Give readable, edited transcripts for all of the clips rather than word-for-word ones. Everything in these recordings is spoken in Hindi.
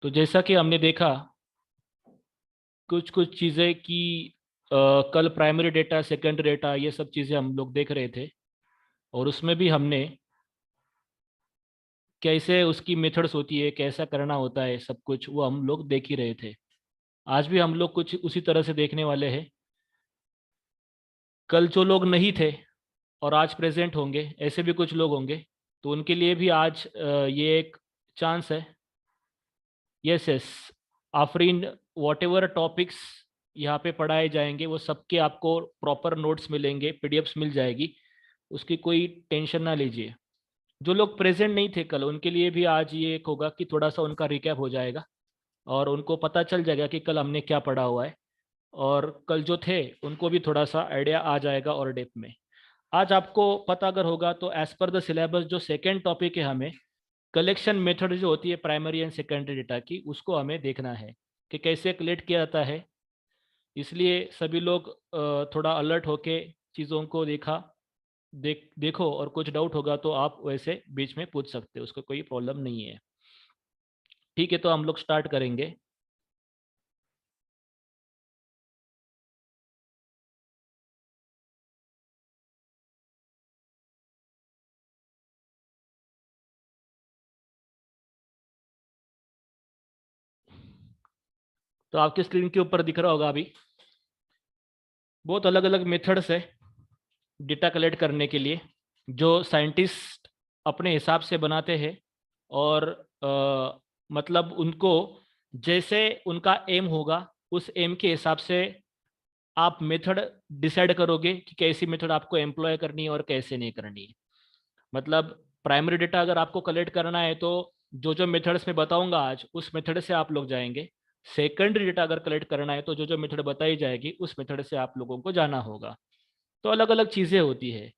तो जैसा कि हमने देखा कुछ कुछ चीज़ें कि कल प्राइमरी डेटा सेकेंडरी डेटा ये सब चीज़ें हम लोग देख रहे थे। और उसमें भी हमने कैसे उसकी मेथड्स होती है, कैसा करना होता है, सब कुछ वो हम लोग देख ही रहे थे। आज भी हम लोग कुछ उसी तरह से देखने वाले हैं। कल जो लोग नहीं थे और आज प्रेजेंट होंगे, ऐसे भी कुछ लोग होंगे, तो उनके लिए भी आज ये एक चांस है। Yes yes, Afreen, what ever topics यहाँ पे पढ़ाए जाएंगे वो सबके आपको प्रॉपर नोट्स मिलेंगे, पीडीएफ्स मिल जाएगी, उसकी कोई टेंशन ना लीजिए। जो लोग प्रेजेंट नहीं थे कल, उनके लिए भी आज ये एक होगा कि थोड़ा सा उनका रिकैप हो जाएगा और उनको पता चल जाएगा कि कल हमने क्या पढ़ा हुआ है। और कल जो थे उनको भी थोड़ा सा आइडिया आ जाएगा और डेप्थ में। आज आपको पता अगर होगा तो एज पर द सिलेबस जो सेकेंड टॉपिक है, हमें कलेक्शन मेथड जो होती है प्राइमरी एंड सेकेंडरी डेटा की, उसको हमें देखना है कि कैसे कलेक्ट किया जाता है। इसलिए सभी लोग थोड़ा अलर्ट होके चीज़ों को देखो, और कुछ डाउट होगा तो आप वैसे बीच में पूछ सकते हो, उसको कोई प्रॉब्लम नहीं है। ठीक है, तो हम लोग स्टार्ट करेंगे। तो आपकी स्क्रीन के ऊपर दिख रहा होगा अभी, बहुत अलग अलग मेथड्स है डेटा कलेक्ट करने के लिए जो साइंटिस्ट अपने हिसाब से बनाते हैं। और मतलब उनको जैसे उनका एम होगा उस एम के हिसाब से आप मेथड डिसाइड करोगे कि कैसी मेथड आपको एम्प्लॉय करनी है और कैसे नहीं करनी है। मतलब प्राइमरी डेटा अगर आपको कलेक्ट करना है तो जो जो मेथड्स मैं बताऊंगा आज उस मेथड से आप लोग जाएंगे। सेकेंडरी डेटा अगर कलेक्ट करना है तो जो जो मेथड बताई जाएगी उस मेथड से आप लोगों को जाना होगा। तो अलग अलग चीज़ें होती है।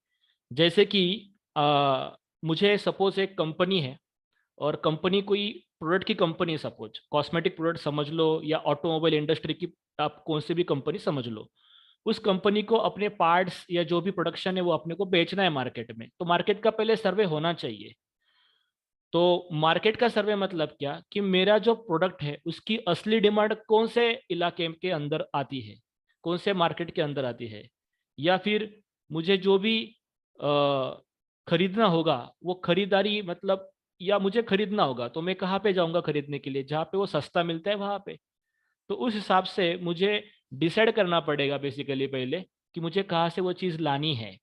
जैसे कि मुझे सपोज एक कंपनी है और कंपनी कोई प्रोडक्ट की कंपनी है, सपोज कॉस्मेटिक प्रोडक्ट समझ लो या ऑटोमोबाइल इंडस्ट्री की, आप कौन सी भी कंपनी समझ लो। उस कंपनी को अपने पार्ट्स या जो भी प्रोडक्शन है वो अपने को बेचना है मार्केट में, तो मार्केट का पहले सर्वे होना चाहिए। तो मार्केट का सर्वे मतलब क्या कि मेरा जो प्रोडक्ट है उसकी असली डिमांड कौन से इलाके के अंदर आती है, कौन से मार्केट के अंदर आती है। या फिर मुझे जो भी खरीदना होगा वो खरीदारी मतलब, या मुझे खरीदना होगा तो मैं कहाँ पे जाऊँगा खरीदने के लिए, जहाँ पे वो सस्ता मिलता है वहाँ पे। तो उस हिसाब से मुझे डिसाइड करना पड़ेगा बेसिकली पहले कि मुझे कहाँ से वो चीज़ लानी है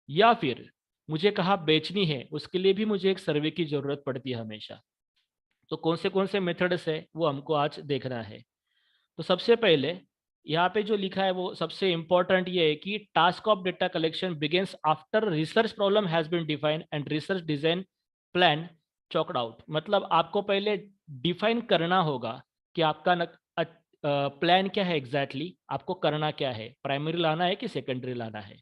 या फिर मुझे कहाँ बेचनी है, उसके लिए भी मुझे एक सर्वे की ज़रूरत पड़ती है हमेशा। तो कौन से मेथड्स है वो हमको आज देखना है। तो सबसे पहले यहाँ पे जो लिखा है वो सबसे इम्पोर्टेंट ये है कि task of data collection begins after research problem has been defined and research design plan chalked out. मतलब आपको पहले डिफाइन करना होगा कि आपका प्लान क्या है, एग्जैक्टली आपको करना क्या है, प्राइमरी लाना है कि सेकेंडरी लाना है।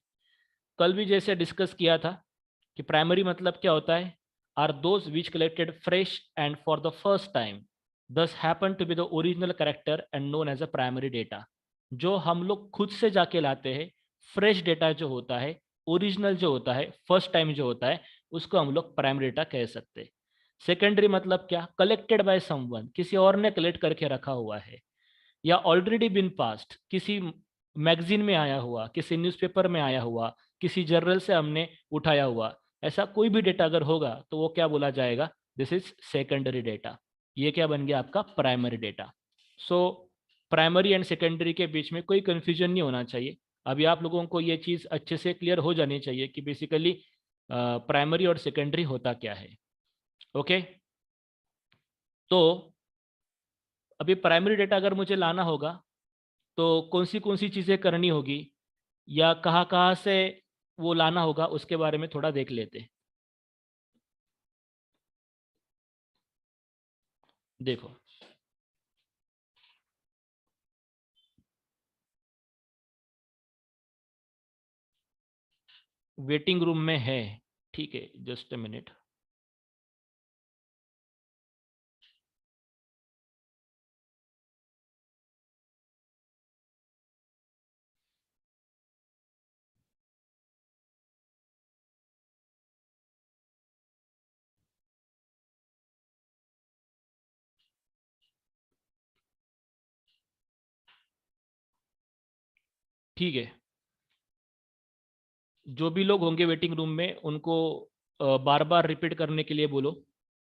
कल भी जैसे डिस्कस किया था कि प्राइमरी मतलब क्या होता है, are those which collected fresh and for the first time thus happen to be the original character and known as a primary data. जो हम लोग खुद से जाके लाते हैं, फ्रेश डेटा जो होता है, ओरिजिनल जो होता है, फर्स्ट टाइम जो होता है, उसको हम लोग प्राइमरी डेटा कह सकते हैं। सेकेंडरी मतलब क्या, कलेक्टेड बाय समवन, किसी और ने कलेक्ट करके रखा हुआ है, या ऑलरेडी बिन पास्ट, किसी मैगजीन में आया हुआ, किसी न्यूज़पेपर में आया हुआ, किसी जर्नल से हमने उठाया हुआ, ऐसा कोई भी डेटा अगर होगा तो वो क्या बोला जाएगा, दिस इज सेकेंडरी डेटा। ये क्या बन गया आपका primary data. So primary and secondary के बीच में कोई कंफ्यूजन नहीं होना चाहिए। अभी आप लोगों को ये चीज़ अच्छे से क्लियर हो जानी चाहिए कि बेसिकली प्राइमरी और सेकेंडरी होता क्या है। ओके, तो अभी प्राइमरी डेटा अगर मुझे लाना होगा तो कौन सी चीज़ें करनी होगी या कहाँ-कहाँ से वो लाना होगा, उसके बारे में थोड़ा देख लेते हैं। देखो, वेटिंग रूम में है, ठीक है, जस्ट अ मिनट। ठीक है, जो भी लोग होंगे वेटिंग रूम में उनको बार बार रिपीट करने के लिए बोलो,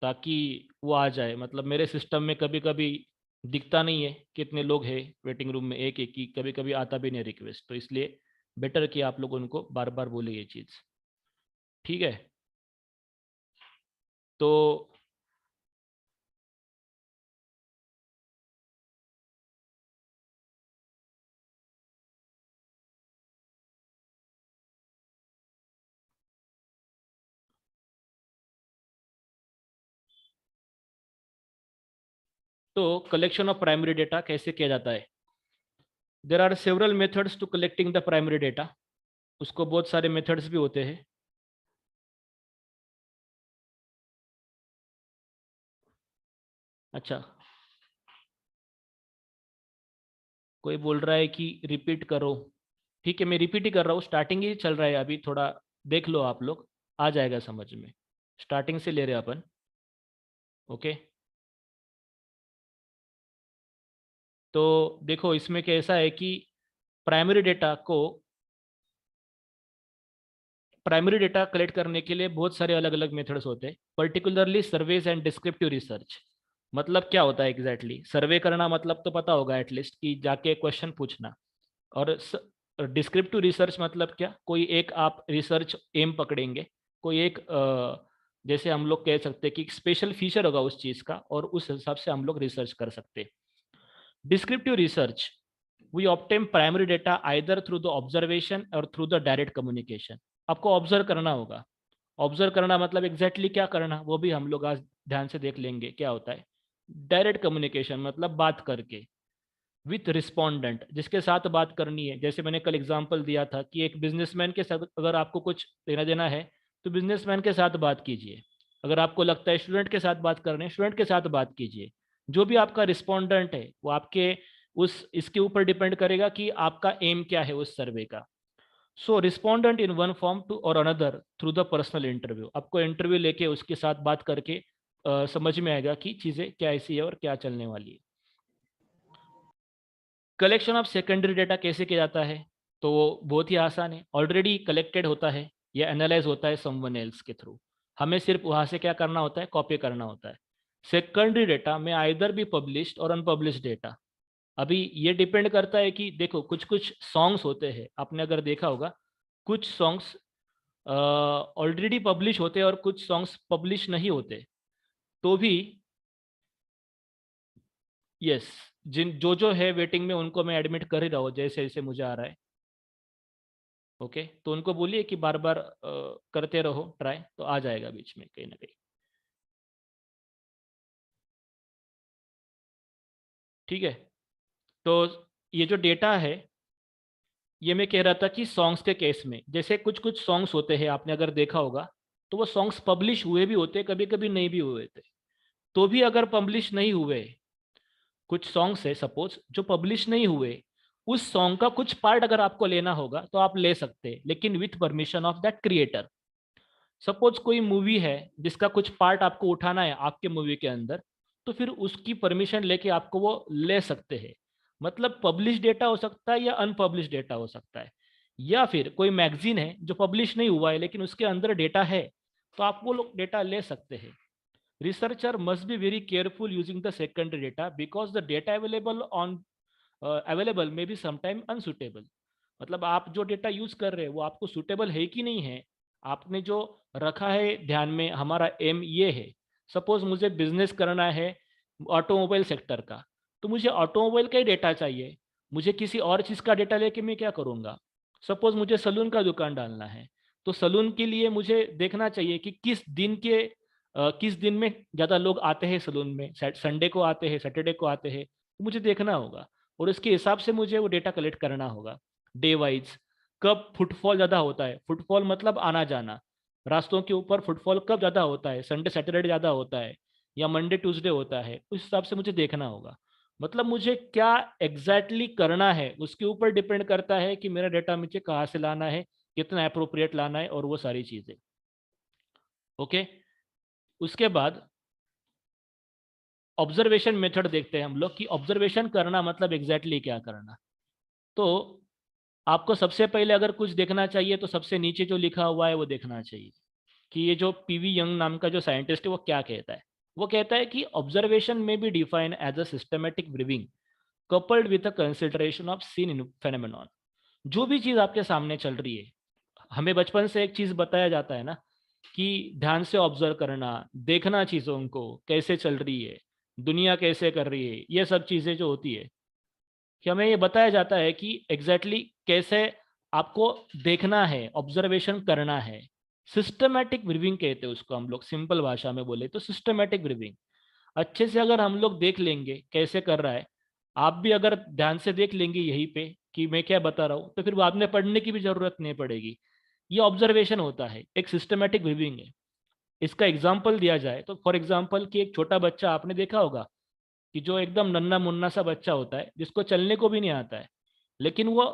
ताकि वो आ जाए। मतलब मेरे सिस्टम में कभी कभी दिखता नहीं है कितने लोग हैं वेटिंग रूम में, एक एक की कभी कभी आता भी नहीं रिक्वेस्ट, तो इसलिए बेटर कि आप लोग उनको बार बार बोले ये चीज़। ठीक है, तो कलेक्शन ऑफ प्राइमरी डेटा कैसे किया जाता है? There are several methods to collecting the primary data. उसको बहुत सारे मेथड्स भी होते हैं। अच्छा, कोई बोल रहा है कि रिपीट करो। ठीक है, मैं रिपीट ही कर रहा हूँ, स्टार्टिंग ही चल रहा है अभी, थोड़ा देख लो आप लोग, आ जाएगा समझ में। स्टार्टिंग से ले रहे हैं अपन। ओके, तो देखो इसमें कैसा है कि प्राइमरी डेटा को प्राइमरी डेटा कलेक्ट करने के लिए बहुत सारे अलग अलग मेथड्स होते हैं, particularly surveys and descriptive research. मतलब क्या होता है एग्जैक्टली exactly? सर्वे करना मतलब तो पता होगा एटलीस्ट, कि जाके क्वेश्चन पूछना। और डिस्क्रिप्टिव रिसर्च मतलब क्या, कोई एक आप रिसर्च एम पकड़ेंगे, कोई एक जैसे हम लोग कह सकते हैं कि स्पेशल फीचर होगा उस चीज़ का, और उस हिसाब से हम लोग रिसर्च कर सकते हैं। Descriptive research, we obtain primary data either through the observation और थ्रू द डायरेक्ट कम्युनिकेशन। आपको ऑब्जर्व करना होगा। ऑब्जर्व करना मतलब एग्जैक्टली क्या करना, वो भी हम लोग आज ध्यान से देख लेंगे क्या होता है। डायरेक्ट कम्युनिकेशन मतलब बात करके विथ रिस्पोंडेंट, जिसके साथ बात करनी है। जैसे मैंने कल एग्जांपल दिया था कि एक बिजनेसमैन के साथ अगर आपको कुछ लेना देना है तो बिजनेसमैन के साथ बात कीजिए। अगर आपको लगता है स्टूडेंट के साथ बात करनी है, स्टूडेंट के साथ बात कीजिए। जो भी आपका रिस्पोंडेंट है वो आपके उस इसके ऊपर डिपेंड करेगा कि आपका एम क्या है उस सर्वे का। So respondent in one form to और another through the personal interview. आपको इंटरव्यू लेके उसके साथ बात करके समझ में आएगा कि चीज़ें क्या ऐसी है और क्या चलने वाली है। कलेक्शन ऑफ सेकेंडरी डेटा कैसे किया जाता है? तो वो बहुत ही आसान है, ऑलरेडी कलेक्टेड होता है या एनालाइज होता है समवन एल्स के थ्रू। हमें सिर्फ वहाँ से क्या करना होता है, कॉपी करना होता है। सेकेंडरी डेटा में आइदर भी पब्लिश्ड और अनपब्लिश्ड डेटा। अभी ये डिपेंड करता है कि देखो कुछ कुछ सॉन्ग्स होते हैं, आपने अगर देखा होगा कुछ सॉन्ग्स ऑलरेडी पब्लिश होते हैं और कुछ सॉन्ग्स पब्लिश नहीं होते, तो भी यस, जिन जो है वेटिंग में उनको मैं एडमिट कर ही रहा हूँ जैसे जैसे मुझे आ रहा है। ओके, तो उनको बोलिए कि बार बार करते रहो ट्राई, तो आ जाएगा बीच में कहीं ना कहीं। ठीक है, तो ये जो डेटा है, ये मैं कह रहा था कि सॉन्ग्स के केस में जैसे कुछ कुछ सॉन्ग्स होते हैं, आपने अगर देखा होगा तो वो सॉन्ग्स पब्लिश हुए भी होते, कभी कभी नहीं भी हुए थे। तो भी अगर पब्लिश नहीं हुए, कुछ सॉन्ग्स है सपोज जो पब्लिश नहीं हुए, उस सॉन्ग का कुछ पार्ट अगर आपको लेना होगा तो आप ले सकते हैं, लेकिन with permission of that creator. Suppose कोई मूवी है जिसका कुछ पार्ट आपको उठाना है आपके मूवी के अंदर, तो फिर उसकी परमिशन लेके आपको वो ले सकते हैं। मतलब पब्लिश डेटा हो सकता है या अनपब्लिश डेटा हो सकता है। या फिर कोई मैगजीन है जो पब्लिश नहीं हुआ है लेकिन उसके अंदर डेटा है, तो आप वो लोग डेटा ले सकते हैं। Researcher must be very careful using the secondary data because the data available on available में बी समटाइम अनसुटेबल। मतलब आप जो डेटा यूज कर रहे हैं वो आपको सुटेबल है कि नहीं है। आपने जो रखा है ध्यान में, हमारा एम ये है, सपोज मुझे बिजनेस करना है ऑटोमोबाइल सेक्टर का, तो मुझे ऑटोमोबाइल का ही डेटा चाहिए। मुझे किसी और चीज़ का डेटा लेके मैं क्या करूँगा। सपोज मुझे सलून का दुकान डालना है, तो सलून के लिए मुझे देखना चाहिए कि किस दिन में ज़्यादा लोग आते हैं सलून में, संडे को आते हैं, सैटरडे को आते हैं, तो मुझे देखना होगा। और उसके हिसाब से मुझे वो डेटा कलेक्ट करना होगा डे वाइज। कब फुटफॉल ज़्यादा होता है, फुटफॉल मतलब आना जाना, रास्तों के ऊपर फुटफॉल कब ज़्यादा होता है, संडे सैटरडे ज़्यादा होता है या मंडे ट्यूसडे होता है, उस हिसाब से मुझे देखना होगा। मतलब मुझे क्या एग्जैक्टली exactly करना है उसके ऊपर डिपेंड करता है कि मेरा डेटा मुझे कहाँ से लाना है, कितना अप्रोप्रिएट लाना है और वो सारी चीज़ें। ओके, उसके बाद ऑब्जर्वेशन मेथड देखते हैं हम लोग कि ऑब्जर्वेशन करना मतलब एग्जैक्टली क्या करना। तो आपको सबसे पहले अगर कुछ देखना चाहिए तो सबसे नीचे जो लिखा हुआ है वो देखना चाहिए कि ये जो पीवी यंग नाम का जो साइंटिस्ट है वो क्या कहता है। वो कहता है कि ऑब्जर्वेशन में be define as a systematic viewing coupled with a consideration of seen in phenomenon. जो भी चीज़ आपके सामने चल रही है, हमें बचपन से एक चीज़ बताया जाता है ना कि ध्यान से ऑब्जर्व करना, देखना चीज़ों को कैसे चल रही है, दुनिया कैसे कर रही है, ये सब चीज़ें जो होती है कि हमें ये बताया जाता है कि एग्जैक्टली कैसे आपको देखना है, ऑब्जर्वेशन करना है। सिस्टमैटिक ब्रीविंग कहते हैं उसको, हम लोग सिंपल भाषा में बोले तो सिस्टमैटिक ब्रीविंग। अच्छे से अगर हम लोग देख लेंगे कैसे कर रहा है, आप भी अगर ध्यान से देख लेंगे यहीं पे कि मैं क्या बता रहा हूँ, तो फिर बाद में पढ़ने की भी जरूरत नहीं पड़ेगी। ये ऑब्जर्वेशन होता है, एक सिस्टमैटिक ब्रीविंग है। इसका एग्जाम्पल दिया जाए तो फॉर एग्जाम्पल कि एक छोटा बच्चा आपने देखा होगा कि जो एकदम नन्ना मुन्ना सा बच्चा होता है जिसको चलने को भी नहीं आता है, लेकिन वो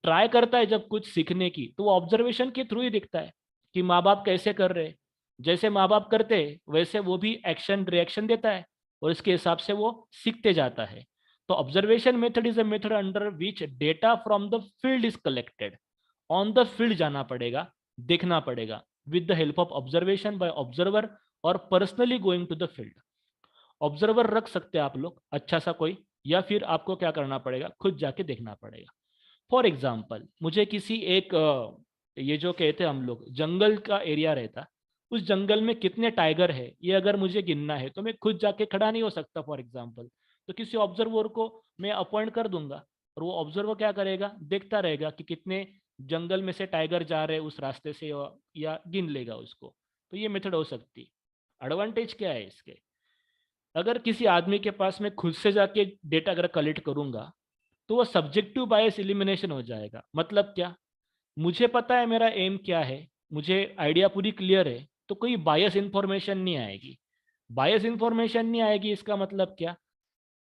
ट्राई करता है जब कुछ सीखने की, तो वो ऑब्जर्वेशन के थ्रू ही दिखता है कि माँ बाप कैसे कर रहे हैं। जैसे माँ बाप करते हैं वैसे वो भी एक्शन रिएक्शन देता है और इसके हिसाब से वो सीखते जाता है। तो observation method is a method under which data from the field is collected. On the field जाना पड़ेगा, देखना पड़ेगा with the help of observation by observer और personally going to the field. Observer रख सकते हैं आप लोग अच्छा सा कोई, या फिर आपको क्या करना पड़ेगा, खुद जाके देखना पड़ेगा। फॉर एग्जाम्पल मुझे किसी एक ये जो कहते हैं हम लोग जंगल का एरिया रहता, उस जंगल में कितने टाइगर है ये अगर मुझे गिनना है तो मैं खुद जाके खड़ा नहीं हो सकता फॉर एग्जाम्पल। तो किसी ऑब्जर्वर को मैं अपॉइंट कर दूंगा और वो ऑब्जर्वर क्या करेगा, देखता रहेगा कि कितने जंगल में से टाइगर जा रहे हैं उस रास्ते से, या गिन लेगा उसको। तो ये मेथड हो सकती। एडवांटेज क्या है इसके, अगर किसी आदमी के पास मैं खुद से जाके डेटा अगर कलेक्ट करूंगा तो वो सब्जेक्टिव बायस एलिमिनेशन हो जाएगा। मतलब क्या, मुझे पता है मेरा एम क्या है, मुझे आइडिया पूरी क्लियर है, तो कोई बायस इंफॉर्मेशन नहीं आएगी। बायस इंफॉर्मेशन नहीं आएगी इसका मतलब क्या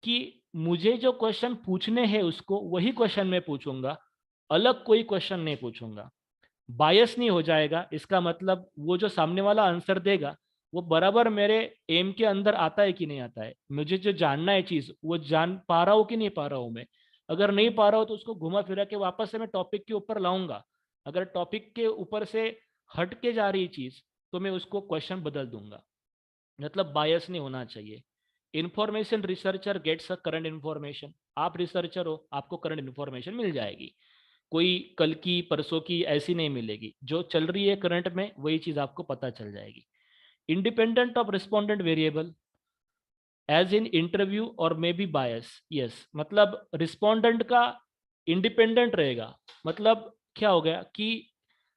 कि मुझे जो क्वेश्चन पूछने हैं उसको वही क्वेश्चन मैं पूछूंगा, अलग कोई क्वेश्चन नहीं पूछूंगा। बायस नहीं हो जाएगा इसका मतलब वो जो सामने वाला आंसर देगा वो बराबर मेरे एम के अंदर आता है कि नहीं आता है, मुझे जो जानना है चीज वो जान पा रहा हूँ कि नहीं पा रहा हूँ मैं। अगर नहीं पा रहा हूँ तो उसको घुमा फिरा के वापस से मैं टॉपिक के ऊपर लाऊंगा। अगर टॉपिक के ऊपर से हट के जा रही चीज तो मैं उसको क्वेश्चन बदल दूंगा। मतलब बायस नहीं होना चाहिए। Information researcher gets a current information. आप रिसर्चर हो, आपको करंट इन्फॉर्मेशन मिल जाएगी, कोई कल की परसों की ऐसी नहीं मिलेगी। जो चल रही है करंट में वही चीज आपको पता चल जाएगी। Independent of respondent variable as in interview और मे बी बायस। यस, मतलब रिस्पोंडेंट का इंडिपेंडेंट रहेगा। मतलब क्या हो गया कि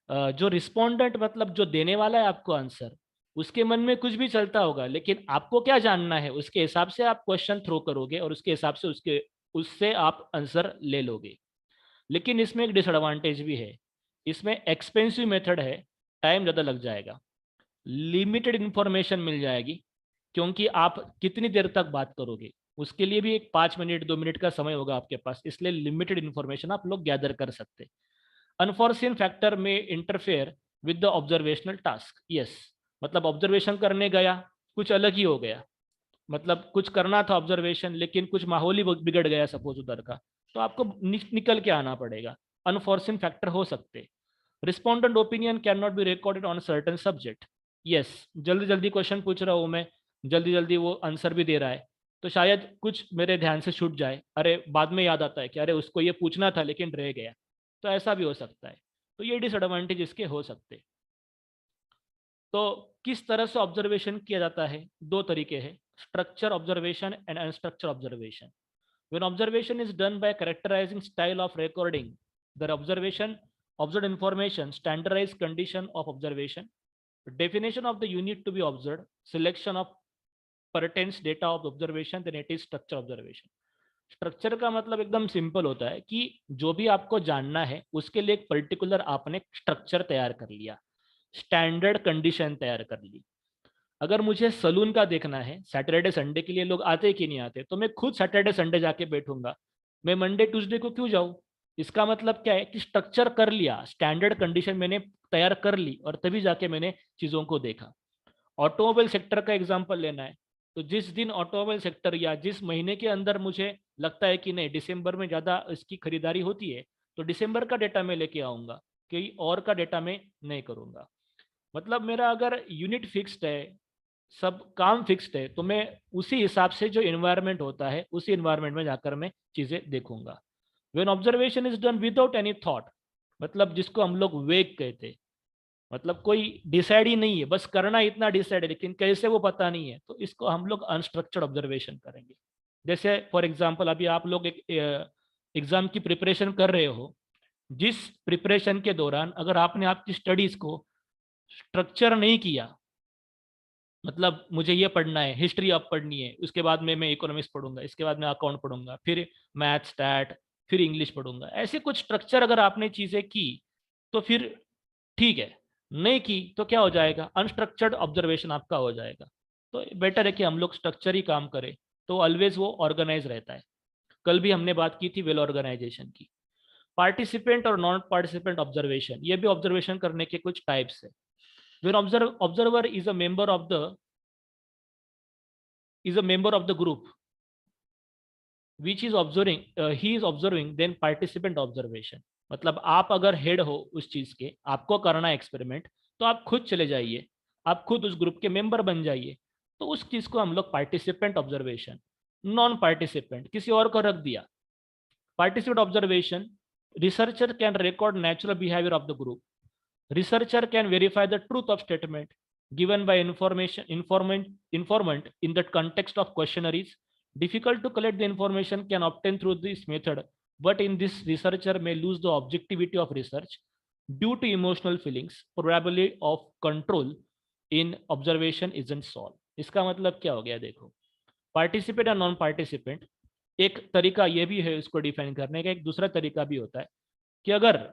जो रिस्पोंडेंट मतलब जो देने वाला है आपको आंसर, उसके मन में कुछ भी चलता होगा, लेकिन आपको क्या जानना है उसके हिसाब से आप क्वेश्चन थ्रो करोगे और उसके हिसाब से उससे आप आंसर ले लोगे। लेकिन इसमें एक डिसएडवांटेज भी है, इसमें एक्सपेंसिव मेथड है, टाइम ज़्यादा लग जाएगा, लिमिटेड इंफॉर्मेशन मिल जाएगी, क्योंकि आप कितनी देर तक बात करोगे उसके लिए भी एक 5 मिनट 2 मिनट का समय होगा आपके पास, इसलिए लिमिटेड इंफॉर्मेशन आप लोग गैदर कर सकते। अनफॉर्सिन फैक्टर में interfere with the observational task. Yes, मतलब ऑब्जर्वेशन करने गया, कुछ अलग ही हो गया, मतलब कुछ करना था ऑब्जर्वेशन लेकिन कुछ माहौल ही बिगड़ गया सपोज उधर का, तो आपको निकल के आना पड़ेगा। अनफॉर्सिन फैक्टर हो सकते। Respondent opinion can not be recorded on certain subject. Yes, जल्दी जल्दी क्वेश्चन पूछ रहा हूँ मैं, जल्दी जल्दी वो आंसर भी दे रहा है, तो शायद कुछ मेरे ध्यान से छूट जाए, अरे बाद में याद आता है कि अरे उसको ये पूछना था लेकिन रह गया। तो ऐसा भी हो सकता है। तो ये डिसएडवांटेज इसके हो सकते। तो किस तरह से ऑब्जर्वेशन किया जाता है, दो तरीके हैं, structure observation and unstructured observation. When observation is done by characterizing style of recording the observation, observed information, standardized condition of observation, definition of the unit to be observed, selection of pertains data of observation, then it is structure observation. Structure का मतलब एकदम सिंपल होता है कि जो भी आपको जानना है उसके लिए एक पर्टिकुलर आपने स्ट्रक्चर तैयार कर लिया, स्टैंडर्ड कंडीशन तैयार कर ली। अगर मुझे सलून का देखना है, सैटरडे संडे के लिए लोग आते कि नहीं आते, तो मैं खुद सैटरडे संडे जाके बैठूंगा, मैं मंडे ट्यूसडे को क्यों जाऊं। इसका मतलब क्या है कि स्ट्रक्चर कर लिया, स्टैंडर्ड कंडीशन मैंने तैयार कर ली और तभी जाके मैंने चीज़ों को देखा। ऑटोमोबाइल सेक्टर का एग्जांपल लेना है, तो जिस दिन ऑटोमोबाइल सेक्टर या जिस महीने के अंदर मुझे लगता है कि नहीं दिसंबर में ज़्यादा इसकी खरीदारी होती है, तो दिसंबर का डेटा मैं लेके आऊँगा, कहीं और का डेटा मैं नहीं करूँगा। मतलब मेरा अगर यूनिट फिक्स्ड है, सब काम फिक्स्ड है, तो मैं उसी हिसाब से जो एनवायरनमेंट होता है, उसी एनवायरनमेंट में जाकर मैं चीज़ें देखूँगा। When observation is done without any thought, मतलब जिसको हम लोग वेग कहते हैं, मतलब कोई डिसाइड ही नहीं है, बस करना इतना डिसाइड है, लेकिन कैसे वो पता नहीं है, तो इसको हम लोग अनस्ट्रक्चर्ड ऑब्जर्वेशन करेंगे। जैसे फॉर एग्जांपल अभी आप लोग एक एग्ज़ाम की प्रिपरेशन कर रहे हो, जिस प्रिपरेशन के दौरान अगर आपने आपकी स्टडीज़ को स्ट्रक्चर नहीं किया, मतलब मुझे ये पढ़ना है, हिस्ट्री अब पढ़नी है, उसके बाद में मैं इकोनॉमिक्स पढ़ूंगा, इसके बाद मैं अकाउंट पढ़ूंगा, फिर मैथ स्टैट, फिर इंग्लिश पढ़ूंगा, ऐसे कुछ स्ट्रक्चर अगर आपने चीज़ें की तो फिर ठीक है, नहीं की तो क्या हो जाएगा, अनस्ट्रक्चर्ड ऑब्जर्वेशन आपका हो जाएगा। तो बेटर है कि हम लोग स्ट्रक्चर ही काम करें, तो ऑलवेज वो ऑर्गेनाइज रहता है। कल भी हमने बात की थी वेल ऑर्गेनाइजेशन की। पार्टिसिपेंट और नॉन पार्टिसिपेंट ऑब्जर्वेशन, ये भी ऑब्जर्वेशन करने के कुछ टाइप्स है। when observer is a member of the group which is observing, he is observing, then participant observation। मतलब आप अगर हेड हो उस चीज के, आपको करना है एक्सपेरिमेंट, तो आप खुद चले जाइए, आप खुद उस ग्रुप के मेंबर बन जाइए, तो उस चीज को हम लोग पार्टिसिपेंट ऑब्जर्वेशन। नॉन पार्टिसिपेंट किसी और को रख दिया। Participant observation, researcher can record natural behaviour of the group. Researcher can verify the truth of statement given by informant in the context of questionnaire is difficult to collect the information can obtain through this method, but in this researcher may lose the objectivity of research due to emotional feelings, probability of control in observation isn't solved। इसका मतलब क्या हो गया, देखो, पार्टिसिपेंट और नॉन पार्टिसिपेंट, एक तरीका ये भी है इसको डिफाइन करने का, एक दूसरा तरीका भी होता है कि अगर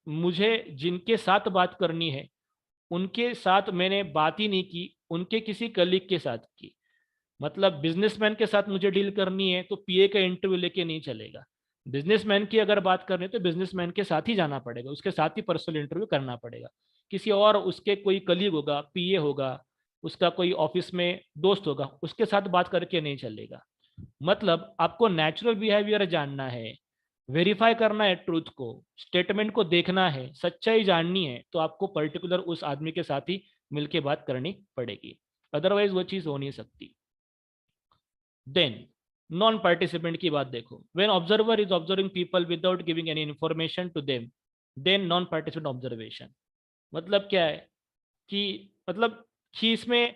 मुझे जिनके साथ बात करनी है उनके साथ मैंने बात ही नहीं की, उनके किसी कलीग के साथ की, मतलब बिजनेसमैन के साथ मुझे डील करनी है तो पीए का इंटरव्यू लेके नहीं चलेगा। बिजनेसमैन की अगर बात करनी है तो बिजनेसमैन के साथ ही जाना पड़ेगा, उसके साथ ही पर्सनल इंटरव्यू करना पड़ेगा। किसी और उसके कोई कलीग होगा, पीए होगा, उसका कोई ऑफिस में दोस्त होगा, उसके साथ बात करके नहीं चलेगा। मतलब आपको नेचुरल बिहेवियर जानना है, वेरीफाई करना है ट्रूथ को, स्टेटमेंट को देखना है, सच्चाई जाननी है, तो आपको पर्टिकुलर उस आदमी के साथ ही मिलके बात करनी पड़ेगी, अदरवाइज वो चीज़ हो नहीं सकती। देन नॉन पार्टिसिपेंट की बात देखो, when observer is observing people without giving any information to them, then non participant observation. मतलब क्या है कि मतलब कि इसमें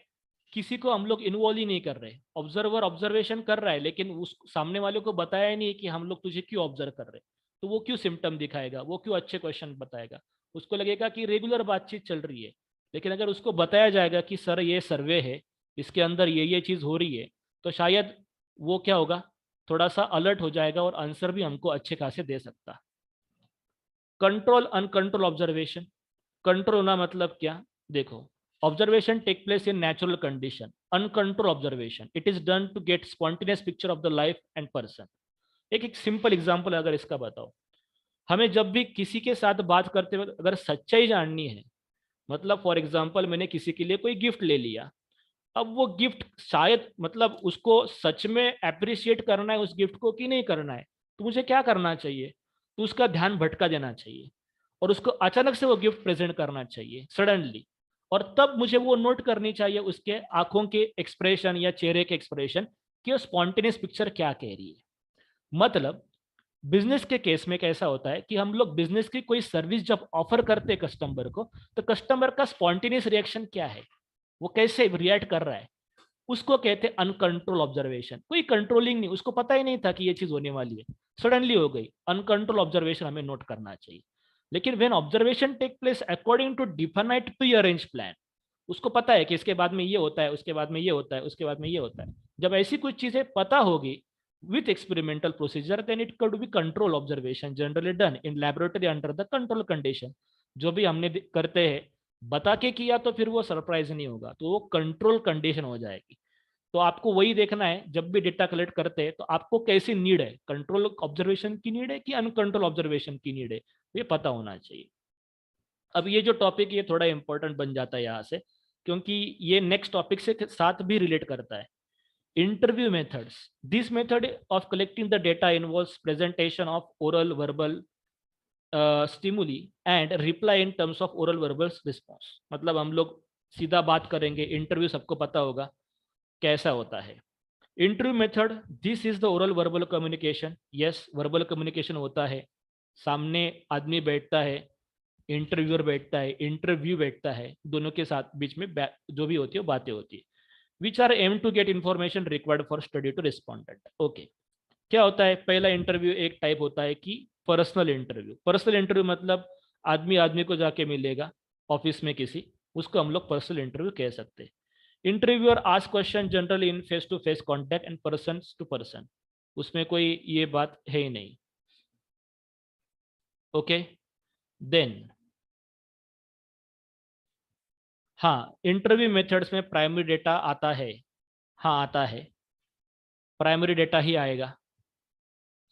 किसी को हम लोग इन्वॉल्व ही नहीं कर रहे, ऑब्जर्वर ऑब्जर्वेशन कर रहा है लेकिन उस सामने वाले को बताया ही नहीं कि हम लोग तुझे क्यों ऑब्जर्व कर रहे, तो वो क्यों सिम्टम दिखाएगा, वो क्यों अच्छे क्वेश्चन बताएगा, उसको लगेगा कि रेगुलर बातचीत चल रही है। लेकिन अगर उसको बताया जाएगा कि सर ये सर्वे है, इसके अंदर ये चीज़ हो रही है, तो शायद वो क्या होगा, थोड़ा सा अलर्ट हो जाएगा और आंसर भी हमको अच्छे खासे दे सकता। Control uncontrol observation. कंट्रोल होना मतलब क्या, देखो, observation take place in natural condition. Uncontrolled observation, it is done to get spontaneous picture of the life and person. एक सिंपल एग्जांपल अगर इसका बताओ, हमें जब भी किसी के साथ बात करते वक्त अगर सच्चाई जाननी है, मतलब फॉर एग्जांपल मैंने किसी के लिए कोई गिफ्ट ले लिया, अब वो गिफ्ट शायद मतलब उसको सच में अप्रिशिएट करना है उस गिफ्ट को कि नहीं करना है, तो मुझे क्या करना चाहिए, तो उसका ध्यान भटका देना चाहिए और उसको अचानक से वो गिफ्ट प्रेजेंट करना चाहिए सडनली, और तब मुझे वो नोट करनी चाहिए उसके आंखों के एक्सप्रेशन या चेहरे के एक्सप्रेशन कि वो स्पॉन्टेनियस पिक्चर क्या कह रही है। मतलब बिजनेस के केस में कैसा होता है कि हम लोग बिजनेस की कोई सर्विस जब ऑफर करते हैं कस्टमर को, तो कस्टमर का स्पॉन्टेनियस रिएक्शन क्या है, वो कैसे रिएक्ट कर रहा है, उसको कहते हैं अनकंट्रोल ऑब्जर्वेशन। कोई कंट्रोलिंग नहीं, उसको पता ही नहीं था कि ये चीज होने वाली है, सडनली हो गई, अनकंट्रोल ऑब्जर्वेशन हमें नोट करना चाहिए। लेकिन when observation take place according to defined pre arrange plan, उसको पता है कि इसके बाद में ये होता है, उसके बाद में ये होता है, उसके बाद में ये होता है, जब ऐसी कुछ चीजें पता होगी with experimental procedure, then it could be control observation generally done in laboratory under the control condition। जो भी हमने करते हैं बता के किया तो फिर वो सरप्राइज नहीं होगा, तो वो कंट्रोल कंडीशन हो जाएगी। तो आपको वही देखना है जब भी डेटा कलेक्ट करते हैं, तो आपको कैसी नीड है, कंट्रोल ऑब्जर्वेशन की नीड है कि अनकंट्रोल ऑब्जर्वेशन की नीड है, ये पता होना चाहिए। अब ये जो टॉपिक ये थोड़ा इंपॉर्टेंट बन जाता है यहाँ से, क्योंकि ये नेक्स्ट टॉपिक से साथ भी रिलेट करता है। Interview methods. This method of collecting the data involves presentation of oral, verbal, stimuli and reply in terms of oral verbal response. मतलब हम लोग सीधा बात करेंगे, इंटरव्यू सबको पता होगा कैसा होता है। Interview method, this is the oral verbal communication. Yes, verbal communication होता है, सामने आदमी बैठता है, इंटरव्यूअर बैठता है, इंटरव्यू बैठता है, दोनों के साथ बीच में जो भी होती है वो बातें होती है। Which are aim to get information required for study to respondent. Okay, क्या होता है, पहला इंटरव्यू एक टाइप होता है कि पर्सनल इंटरव्यू। पर्सनल इंटरव्यू मतलब आदमी आदमी को जाके मिलेगा ऑफिस में किसी, उसको हम लोग पर्सनल इंटरव्यू कह सकते हैं। Interviewer ask question generally in face to face contact and person to person, उसमें कोई ये बात है ही नहीं। ओके, देन हाँ, इंटरव्यू मेथड्स में प्राइमरी डेटा आता है, हाँ आता है, प्राइमरी डेटा ही आएगा,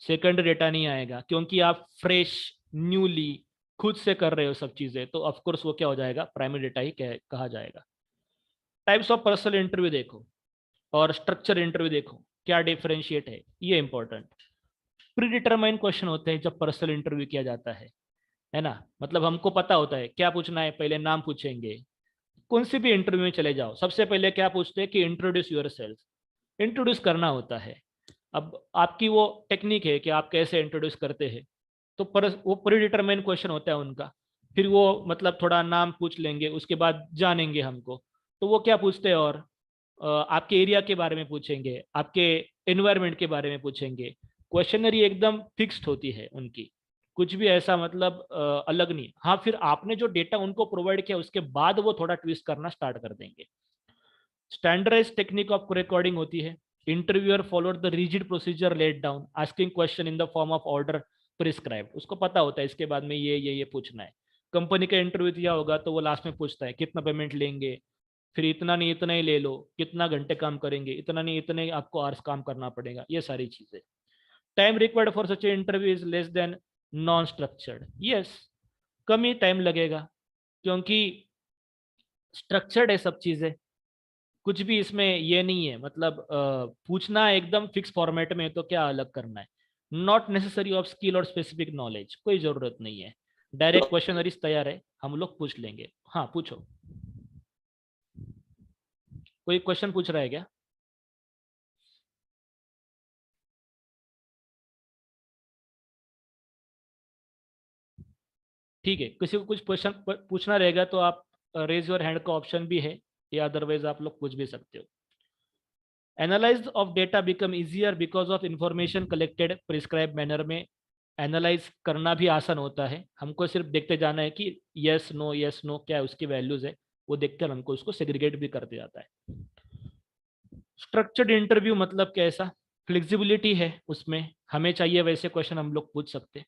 सेकंड डेटा नहीं आएगा, क्योंकि आप फ्रेश न्यूली खुद से कर रहे हो सब चीज़ें, तो ऑफ कोर्स वो क्या हो जाएगा, प्राइमरी डेटा ही कहा जाएगा। टाइप्स ऑफ पर्सनल इंटरव्यू देखो और स्ट्रक्चर इंटरव्यू देखो, क्या डिफरेंशिएट है, ये इंपॉर्टेंट। प्री डिटरमाइन क्वेश्चन होते हैं जब पर्सनल इंटरव्यू किया जाता है ना, मतलब हमको पता होता है क्या पूछना है, पहले नाम पूछेंगे। कौन सी भी इंटरव्यू में चले जाओ, सबसे पहले क्या पूछते हैं कि इंट्रोड्यूस योर सेल्फ, इंट्रोड्यूस करना होता है। अब आपकी वो टेक्निक है कि आप कैसे इंट्रोड्यूस करते हैं, तो वो प्री डिटरमाइन क्वेश्चन होता है उनका। फिर वो मतलब थोड़ा नाम पूछ लेंगे, उसके बाद जानेंगे हमको, तो वो क्या पूछते हैं, और आपके एरिया के बारे में पूछेंगे, आपके एनवायरनमेंट के बारे में पूछेंगे। क्वेश्चनरी एकदम फिक्स्ड होती है उनकी, कुछ भी ऐसा मतलब अलग नहीं। हाँ, फिर आपने जो डेटा उनको प्रोवाइड किया उसके बाद वो थोड़ा ट्विस्ट करना स्टार्ट कर देंगे। स्टैंडर्डाइज टेक्निक ऑफ रिकॉर्डिंग होती है। Interviewer followed the rigid procedure let down, asking question in the form of order prescribe. उसको पता होता है इसके बाद में ये पूछना है। कंपनी का इंटरव्यू दिया होगा तो वो लास्ट में पूछता है कितना पेमेंट लेंगे, फिर इतना नहीं इतना ही ले लो, कितना घंटे काम करेंगे, इतना नहीं इतने ही आपको आवर्स काम करना पड़ेगा, ये सारी चीजें। Time required for such interview is less than non structured. Yes, come he time लगेगा, क्योंकि स्ट्रक्चर्ड है सब चीजें, कुछ भी इसमें ये नहीं है, मतलब पूछना एकदम फिक्स फॉर्मेट में, तो क्या अलग करना है। नॉट नेसेसरी ऑफ स्किल और स्पेसिफिक नॉलेज, कोई जरूरत नहीं है, डायरेक्ट क्वेश्चनरीज तैयार है, हम लोग पूछ लेंगे। हाँ पूछो, कोई क्वेश्चन पूछ रहा है क्या? ठीक है, किसी को कुछ क्वेश्चन पूछना रहेगा तो आप रेज योर हैंड का ऑप्शन भी है, या अदरवाइज आप लोग पूछ भी सकते हो। Analyse of data become easier because of information collected prescribe manner में। एनालाइज करना भी आसान होता है, हमको सिर्फ देखते जाना है कि यस नो क्या है उसकी वैल्यूज है, वो देखकर हमको उसको सेग्रीगेट भी करते जाता है। स्ट्रक्चर्ड इंटरव्यू मतलब कैसा, फ्लेक्सिबिलिटी है उसमें, हमें चाहिए वैसे क्वेश्चन हम लोग पूछ सकते हैं।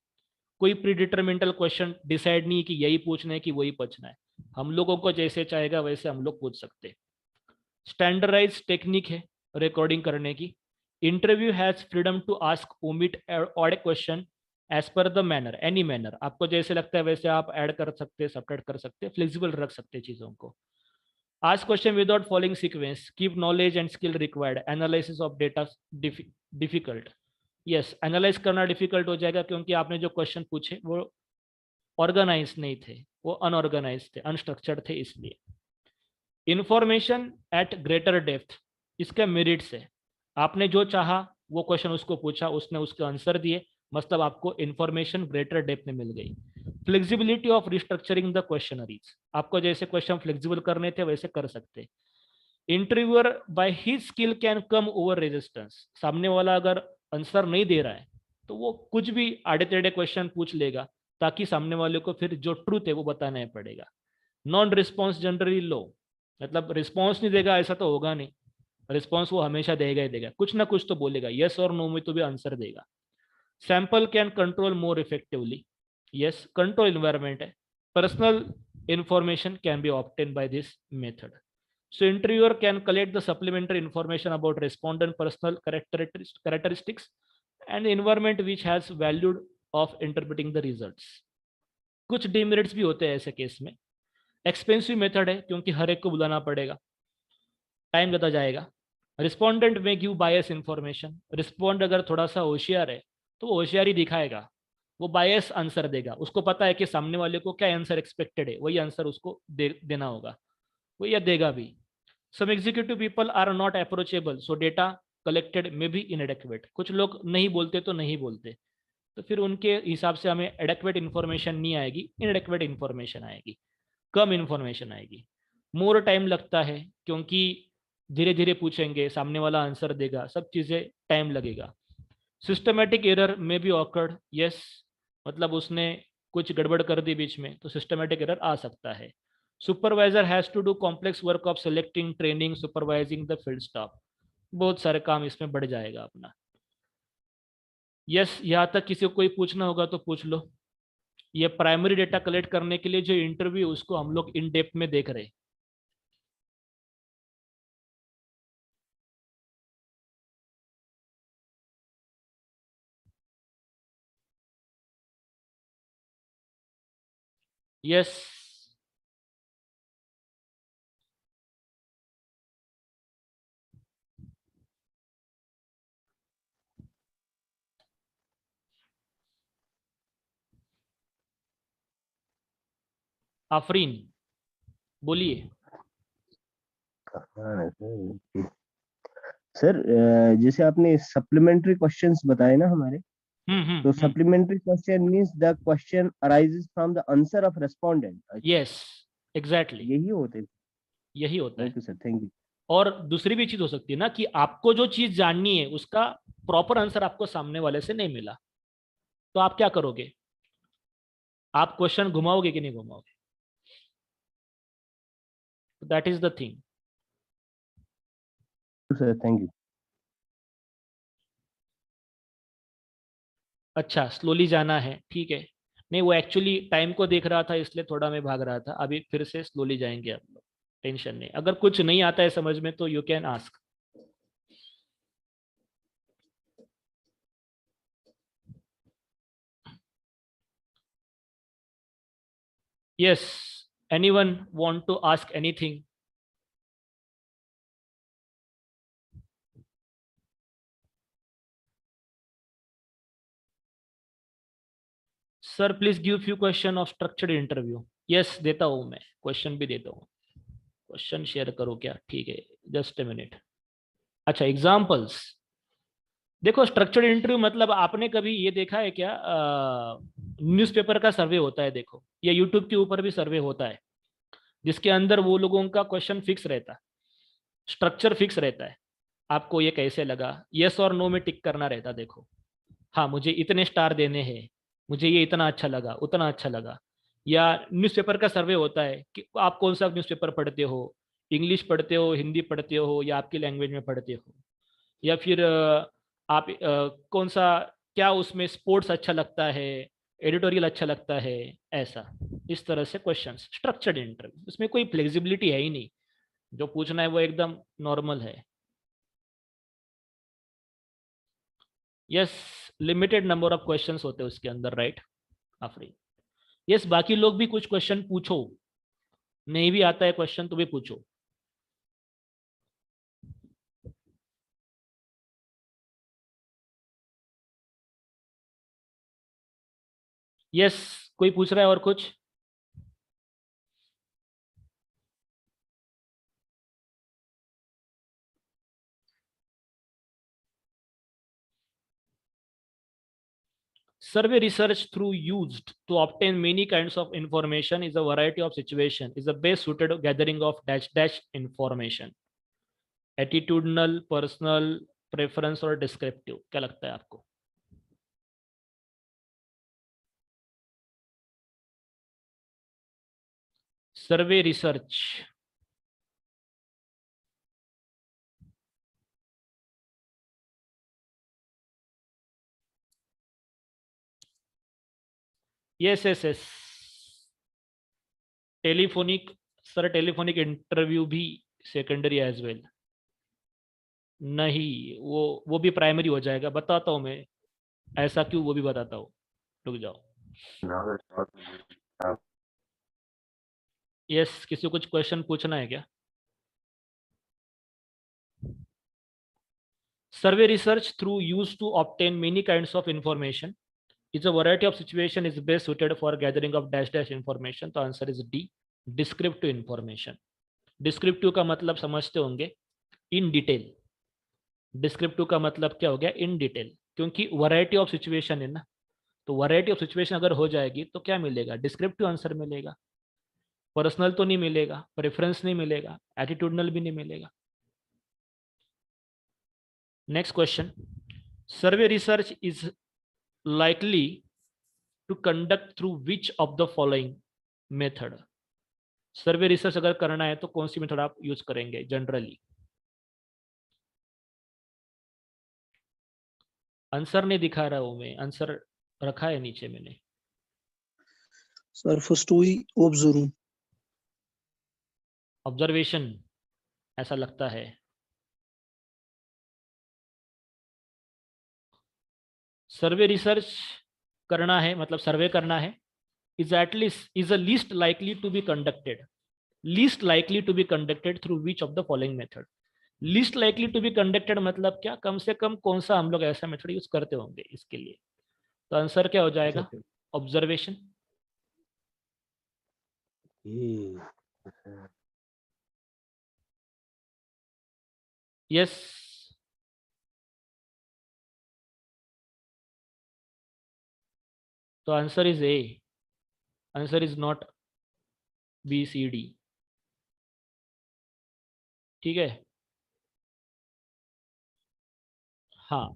कोई प्रीडिटरमेंटल क्वेश्चन डिसाइड नहीं कि यही पूछना है कि वही पूछना है, हम लोगों को जैसे चाहेगा वैसे हम लोग पूछ सकते हैं। स्टैंडर्डाइज टेक्निक है रिकॉर्डिंग करने की। Interview has freedom to ask omit add question as per the manner, any manner, आपको जैसे लगता है वैसे आप ऐड कर सकते हैं, सबट्रैक्ट कर सकते हैं, फ्लेक्सिबल रख सकते हैं चीज़ों को। Ask question without following sequence, keep knowledge and skill required, analysis of data difficult. Yes, analyse करना डिफिकल्ट हो जाएगा, क्योंकि आपने जो क्वेश्चन पूछे वो ऑर्गेनाइज नहीं थे, वो अनऑर्गेनाइज थे, अनस्ट्रक्चर्ड थे, इसलिए। इंफॉर्मेशन एट ग्रेटर डेप्थ, इसके मेरिट्स है, आपने जो चाहा वो क्वेश्चन उसको पूछा, उसने उसके आंसर दिए, मतलब आपको इंफॉर्मेशन ग्रेटर डेप्थ में मिल गई। Flexibility of restructuring the questionnaires, आपको जैसे क्वेश्चन फ्लेक्सिबल करने थे वैसे कर सकते। Interviewer by his skill can come over resistance, सामने वाला अगर आंसर नहीं दे रहा है तो वो कुछ भी आड़े टेढ़े क्वेश्चन पूछ लेगा, ताकि सामने वाले को फिर जो ट्रूथ है वो बताना पड़ेगा। नॉन रिस्पॉन्स जनरली लो, मतलब रिस्पॉन्स नहीं देगा ऐसा तो होगा नहीं, रिस्पॉन्स वो हमेशा देगा ही देगा, कुछ ना कुछ तो बोलेगा, यस और नो में तो भी आंसर देगा। Sample can control more effectively, yes control environment है। Personal information can be obtain by this method. So interviewer can collect the supplementary information about respondent personal characteristics and environment which has valued of interpreting the results. कुछ डिमेरिट्स भी होते हैं ऐसे केस में। एक्सपेंसिव मेथड है, क्योंकि हर एक को बुलाना पड़ेगा, टाइम ज़्यादा जाएगा। रिस्पोंडेंट में गिव बायस इंफॉर्मेशन, रिस्पोंड अगर थोड़ा सा होशियार है तो वो होशियारी दिखाएगा, वो बायस आंसर देगा, उसको पता है कि सामने वाले को क्या आंसर एक्सपेक्टेड है, वही आंसर उसको देना होगा, वो यह देगा भी। Some executive people are not approachable so data collected में भी इनएडेक्वेट, कुछ लोग नहीं बोलते तो नहीं बोलते, तो फिर उनके हिसाब से हमें एडेक्वेट इन्फॉर्मेशन नहीं आएगी, इनएडेक्वेट इन्फॉर्मेशन आएगी, कम इन्फॉर्मेशन आएगी। मोर टाइम लगता है क्योंकि धीरे धीरे पूछेंगे, सामने वाला आंसर देगा, सब चीज़ें टाइम लगेगा। सिस्टमेटिक एरर में बी ऑकर्ड, यस, मतलब उसने कुछ गड़बड़ कर दी बीच में तो सिस्टमेटिक एरर आ सकता है। Supervisor has to do complex work of selecting, training, supervising the field staff, बहुत सारे काम इसमें बढ़ जाएगा अपना। यस, यहाँ तक किसी को कोई पूछना होगा तो पूछ लो। ये प्राइमरी डेटा कलेक्ट करने के लिए जो इंटरव्यू, उसको हम लोग इन डेप्थ में देख रहे हैं। यस, आफरीन बोलिए। हाँ सर, जैसे आपने सप्लीमेंट्री क्वेश्चंस बताए ना हमारे, तो हम्म। Supplementary question means the question arises from the answer of respondent. अच्छा, यस, एग्जैक्टली, यही होते। यही होता है। Okay sir, thank you. और दूसरी भी चीज हो सकती है ना कि आपको जो चीज जाननी है उसका प्रॉपर आंसर आपको सामने वाले से नहीं मिला, तो आप क्या करोगे? आप क्वेश्चन घुमाओगे कि नहीं घुमाओगे? That is the thing. Sir thank you. अच्छा, स्लोली जाना है, ठीक है। नहीं, वो एक्चुअली टाइम को देख रहा था इसलिए थोड़ा मैं भाग रहा था, अभी फिर से स्लोली जाएंगे आप लोग, टेंशन नहीं। अगर कुछ नहीं आता है समझ में तो you can ask. Yes, anyone want to ask anything? Sir please give few question of structured interview. Yes, देता हूँ मैं, क्वेश्चन भी देता हूँ। क्वेश्चन शेयर करो क्या? ठीक है, जस्ट ए मिनट। अच्छा, एग्जाम्पल्स। देखो, स्ट्रक्चर्ड इंटरव्यू मतलब आपने कभी ये देखा है क्या, न्यूज़पेपर का सर्वे होता है देखो, या यूट्यूब के ऊपर भी सर्वे होता है, जिसके अंदर वो लोगों का क्वेश्चन फिक्स रहता है, स्ट्रक्चर फिक्स रहता है। आपको ये कैसे लगा, यस और नो में टिक करना रहता, देखो। हाँ, मुझे इतने स्टार देने हैं, मुझे ये इतना अच्छा लगा, उतना अच्छा लगा। या न्यूज़पेपर का सर्वे होता है कि आप कौन सा न्यूज़पेपर पढ़ते हो, इंग्लिश पढ़ते हो, हिंदी पढ़ते हो, या आपकी लैंग्वेज में पढ़ते हो, या फिर आप कौन सा, क्या उसमें स्पोर्ट्स अच्छा लगता है, एडिटोरियल अच्छा लगता है, ऐसा। इस तरह से क्वेश्चंस, स्ट्रक्चर्ड इंटरव्यू, उसमें कोई फ्लेक्सिबिलिटी है ही नहीं, जो पूछना है वो एकदम नॉर्मल है। Yes, limited number of questions होते हैं उसके अंदर, राइट आफरी? यस, बाकी लोग भी कुछ क्वेश्चन पूछो, नहीं भी आता है क्वेश्चन तो भी पूछो। यस, कोई पूछ रहा है और कुछ? Survey research through used to obtain many kinds of information is a variety of situation is the best suited gathering of dash dash information, attitudinal, personal, preference और डिस्क्रिप्टिव, क्या लगता है आपको? सर्वे research. Yes yes yes, telephonic. Sir telephonic interview भी सेकेंडरी एज वेल? नहीं, वो भी प्राइमरी हो जाएगा, बताता हूँ मैं ऐसा क्यों, वो भी बताता हूँ, रुक जाओ। यस, किसी को कुछ क्वेश्चन पूछना है क्या? Survey research through used to obtain many kinds of information Is a variety of situation is best suited for gathering of dash dash information? तो answer is D, descriptive information. Descriptive का मतलब समझते होंगे, इन डिटेल। डिस्क्रिप्टिव का मतलब क्या हो गया, इन डिटेल, क्योंकि वैरायटी ऑफ सिचुएशन है ना, तो वैरायटी ऑफ सिचुएशन अगर हो जाएगी तो क्या मिलेगा, डिस्क्रिप्टिव आंसर मिलेगा। पर्सनल तो नहीं मिलेगा, प्रेफरेंस नहीं मिलेगा, एटीट्यूडनल भी नहीं मिलेगा। Next question, survey research is likely to conduct through which of the following method? Survey research अगर करना है तो कौन सी मेथड आप यूज करेंगे जनरली? आंसर नहीं दिखा रहा हूं मैं, आंसर रखा है नीचे मैंने। सर फर्स्ट हुई ऑब्जर्व। ऑब्जर्वेशन ऐसा लगता है। सर्वे रिसर्च करना है मतलब सर्वे करना है, is at least is a least likely to be conducted, least likely to be conducted through which of the following method? Least likely to be conducted मतलब क्या, कम से कम कौन सा हम लोग ऐसा मेथड यूज करते होंगे इसके लिए? तो आंसर क्या हो जाएगा, ऑब्जर्वेशन। यस, तो answer is A, answer is not B C D. ठीक है, हाँ।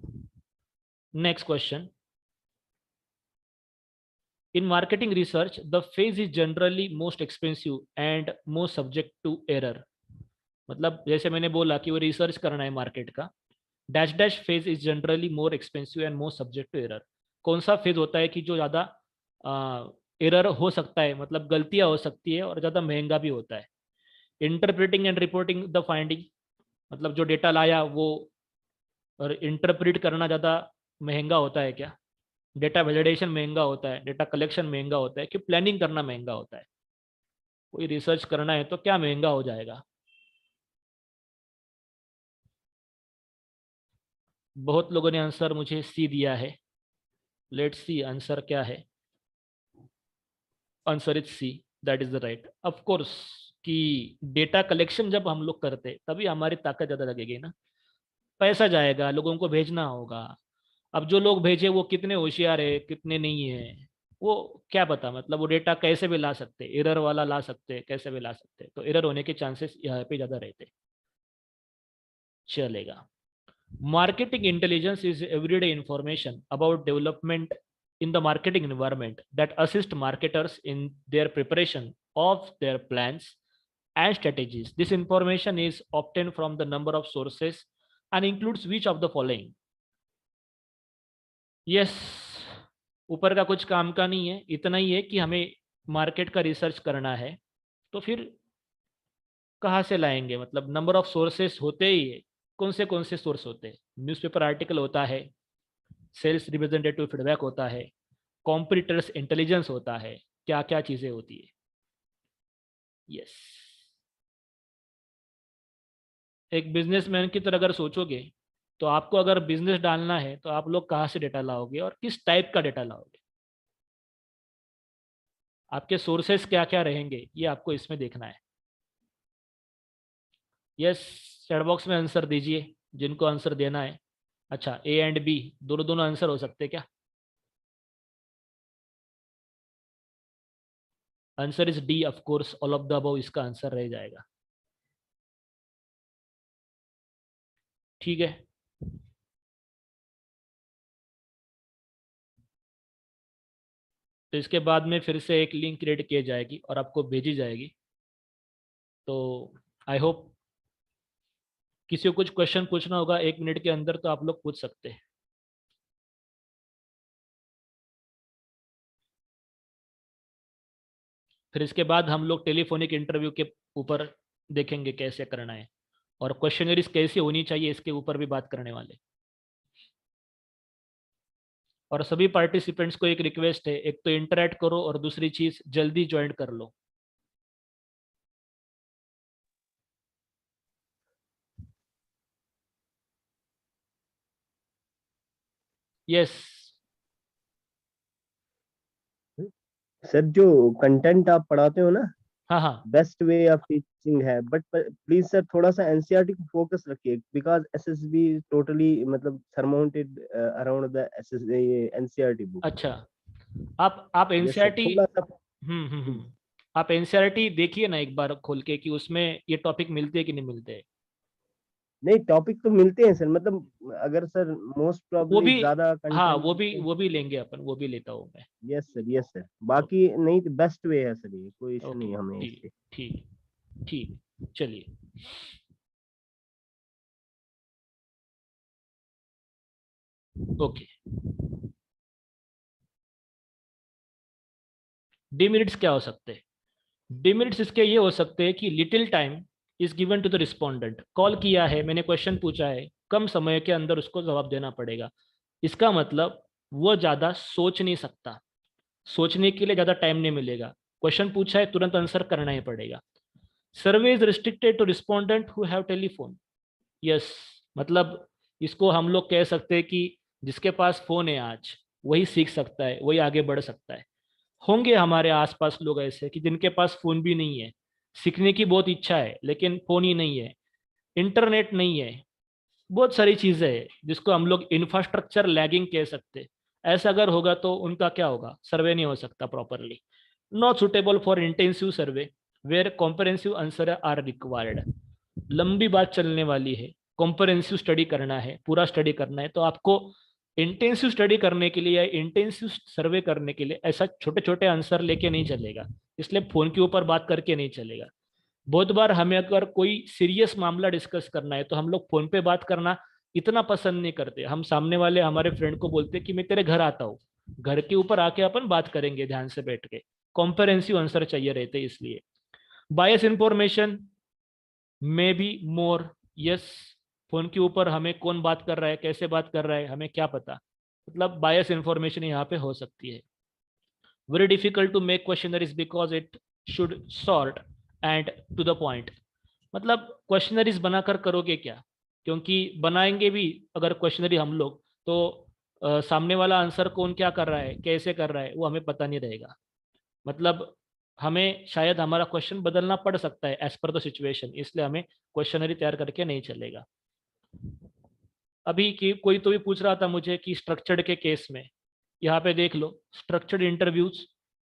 Next question, in marketing research the phase is generally most expensive and most subject to error? मतलब जैसे मैंने बोला कि वो रिसर्च करना है मार्केट का, dash dash phase is generally more expensive and most subject to error. कौन सा फेज होता है कि जो ज़्यादा एरर हो सकता है, मतलब गलतियां हो सकती है और ज़्यादा महंगा भी होता है? Interpreting and reporting the finding, मतलब जो डेटा लाया वो और इंटरप्रेट करना ज़्यादा महंगा होता है क्या? डेटा वैलिडेशन महंगा होता है, डेटा कलेक्शन महंगा होता है कि प्लानिंग करना महंगा होता है? कोई रिसर्च करना है तो क्या महंगा हो जाएगा? बहुत लोगों ने आंसर मुझे सी दिया है। लेट्स सी आंसर क्या है। Answer is C, that is the right. Of course कि डेटा कलेक्शन जब हम लोग करते तभी हमारी ताकत ज़्यादा लगेगी ना, पैसा जाएगा, लोगों को भेजना होगा। अब जो लोग भेजे वो कितने होशियार है कितने नहीं है, वो क्या पता, मतलब वो डेटा कैसे भी ला सकते, एरर वाला ला सकते, कैसे भी ला सकते, तो एरर होने के चांसेस यहाँ पे ज़्यादा रहते। चलेगा। Marketing intelligence is everyday information about development in the marketing environment that assist marketers in their preparation of their plans and strategies. This information is obtained from the number of sources and includes which of the following? Yes, ऊपर का कुछ काम का नहीं है, इतना ही है कि हमें मार्केट का रिसर्च करना है, तो फिर कहाँ से लाएंगे, मतलब नंबर ऑफ सोर्सेस होते ही है। कौन से सोर्स होते हैं? न्यूज़पेपर आर्टिकल होता है, सेल्स रिप्रेजेंटेटिव फीडबैक होता है, कॉम्पिटिटर्स इंटेलिजेंस होता है, क्या क्या चीज़ें होती है। यस, एक बिजनेसमैन की तरह अगर सोचोगे तो आपको अगर बिजनेस डालना है तो आप लोग कहाँ से डेटा लाओगे और किस टाइप का डेटा लाओगे? आपके सोर्सेस क्या क्या रहेंगे ये आपको इसमें देखना है। यस, चैट बॉक्स में आंसर दीजिए जिनको आंसर देना है। अच्छा, ए एंड बी दोनों दोनों आंसर हो सकते हैं क्या? Answer is D, of course all of the above इसका आंसर रह जाएगा। ठीक है, तो इसके बाद में फिर से एक लिंक क्रिएट की जाएगी और आपको भेजी जाएगी। तो आई होप किसी को कुछ क्वेश्चन पूछना होगा 1 मिनट के अंदर तो आप लोग पूछ सकते हैं। फिर इसके बाद हम लोग टेलीफोनिक इंटरव्यू के ऊपर देखेंगे कैसे करना है, और क्वेश्चनरीज कैसी होनी चाहिए इसके ऊपर भी बात करने वाले। और सभी पार्टिसिपेंट्स को एक रिक्वेस्ट है, एक तो इंटरेक्ट करो और दूसरी चीज जल्दी ज्वाइन कर लो। यस, सर जो कंटेंट आप पढ़ाते हो ना, हाँ हाँ बेस्ट वे ऑफ टीचिंग है, बट प्लीज सर थोड़ा सा एनसीईआरटी को फोकस रखिए, बिकॉज एसएसबी टोटली मतलब surmounted around the SS NCERT book. अच्छा। आप यस सर, एनसीईआरटी, थोड़ा सा। आप एनसीईआरटी देखिए ना एक बार खोल के कि उसमें ये टॉपिक मिलते हैं कि नहीं मिलते हैं। नहीं, टॉपिक तो मिलते हैं सर, मतलब अगर सर मोस्ट वो प्रॉब्ली भी, ज्यादा हाँ कंटेंट मिलते हैं। वो भी लेंगे अपन, वो भी लेता हूँ मैं। Yes sir, yes sir. ओ- बाकी नहीं तो बेस्ट वे है सर, ये कोई इशू ओके, नहीं है हमें ठीक इससे। ठीक ठीक, चलिए। ओके, डिमेरिट्स क्या हो सकते हैं? डिमेरिट्स इसके ये हो सकते हैं कि little time is given to the respondent. Call किया है, मैंने क्वेश्चन पूछा है, कम समय के अंदर उसको जवाब देना पड़ेगा। इसका मतलब वो ज़्यादा सोच नहीं सकता, सोचने के लिए ज़्यादा टाइम नहीं मिलेगा। क्वेश्चन पूछा है, तुरंत आंसर करना ही पड़ेगा। Survey is restricted to respondent who have telephone. Yes, मतलब इसको हम लोग कह सकते हैं कि जिसके पास फोन है आज, वही सीख सकता है, वही आगे बढ़ सकता है। होंगे हमारे आसपास लोग ऐसे कि जिनके पास फोन भी नहीं है, सीखने की बहुत इच्छा है लेकिन फोन ही नहीं है, इंटरनेट नहीं है, बहुत सारी चीजें हैं जिसको हम लोग इंफ्रास्ट्रक्चर लैगिंग कह सकते हैं। ऐसा अगर होगा तो उनका क्या होगा, सर्वे नहीं हो सकता properly. Not suitable for intensive survey where comprehensive answer are required. लंबी बात चलने वाली है, कॉम्प्रहेंसिव स्टडी करना है, पूरा स्टडी करना है, तो आपको इंटेंसिव स्टडी करने के लिए या इंटेंसिव सर्वे करने के लिए ऐसा छोटे छोटे आंसर लेके नहीं चलेगा। इसलिए फोन के ऊपर बात करके नहीं चलेगा। बहुत बार हमें अगर कोई सीरियस मामला डिस्कस करना है तो हम लोग फोन पे बात करना इतना पसंद नहीं करते। हम सामने वाले हमारे फ्रेंड को बोलते हैं कि मैं तेरे घर आता हूँ, घर के ऊपर आके अपन बात करेंगे ध्यान से बैठ के। कॉम्प्रहेंसिव आंसर चाहिए रहते हैं इसलिए। Bias information may be more. Yes, phone के ऊपर हमें कौन बात कर रहा है, कैसे बात कर रहा है, हमें क्या पता, मतलब बायस इंफॉर्मेशन यहाँ पे हो सकती है। Very difficult to make questionnaires because it should short and to the point. मतलब क्वेश्चनरीज बनाकर करोगे क्या, क्योंकि बनाएंगे भी अगर क्वेश्चनरी हम लोग तो सामने वाला आंसर कौन क्या कर रहा है, कैसे कर रहा है, वो हमें पता नहीं रहेगा। मतलब हमें शायद हमारा क्वेश्चन बदलना पड़ सकता है एज पर द सिचुएशन, इसलिए हमें क्वेश्चनरी तैयार करके नहीं चलेगा। अभी की कोई तो भी पूछ रहा था मुझे कि स्ट्रक्चर्ड के केस में, यहाँ पे देख लो, structured interviews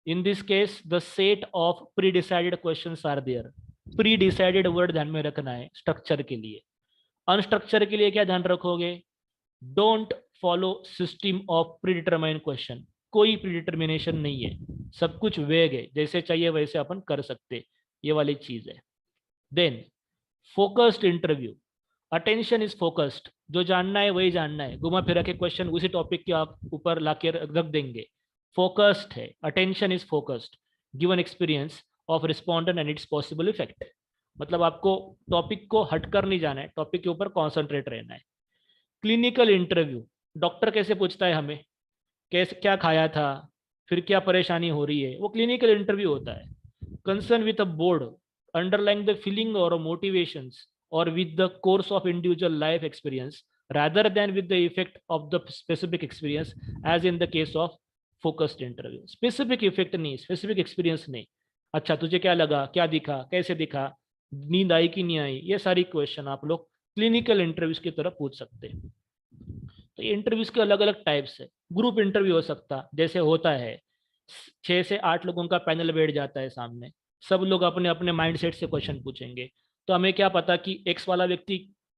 in this case the set of pre decided questions are there. Pre decided word ध्यान में रखना है स्ट्रक्चर के लिए। अनस्ट्रक्चर के लिए क्या ध्यान रखोगे, don't follow system of pre determined question. कोई प्री डिटर्मिनेशन नहीं है, सब कुछ वेग है, जैसे चाहिए वैसे अपन कर सकते, ये वाली चीज है। Then focused interview, attention is focused, जो जानना है वही जानना है, घुमा फिरा के क्वेश्चन उसी टॉपिक के आप ऊपर लाके रख देंगे। फोकस्ड है, attention is focused, given experience of respondent and it's possible effect. मतलब आपको टॉपिक को हटकर नहीं जाना है, टॉपिक के ऊपर कॉन्सेंट्रेट रहना है। क्लिनिकल इंटरव्यू, डॉक्टर कैसे पूछता है हमें, कैसे क्या खाया था, फिर क्या परेशानी हो रही है, वो क्लिनिकल इंटरव्यू होता है। Concern with a board, underlying the feeling और मोटिवेशंस और with the course of individual life experience rather than with the effect of the specific experience as in the case of focused interview। specific effect नहीं, specific experience नहीं। अच्छा तुझे क्या लगा, क्या दिखा, कैसे दिखा, नींद आई कि नहीं आई, ये सारी क्वेश्चन आप लोग क्लिनिकल इंटरव्यूज की तरफ पूछ सकते हैं। तो ये इंटरव्यूज के अलग अलग टाइप्स है। ग्रुप इंटरव्यू हो सकता, जैसे होता है 6 से 8 लोगों का पैनल बैठ जाता है सामने, सब लोग अपने अपने माइंडसेट से क्वेश्चन पूछेंगे। तो हमें क्या पता कि एक्स वाला व्यक्ति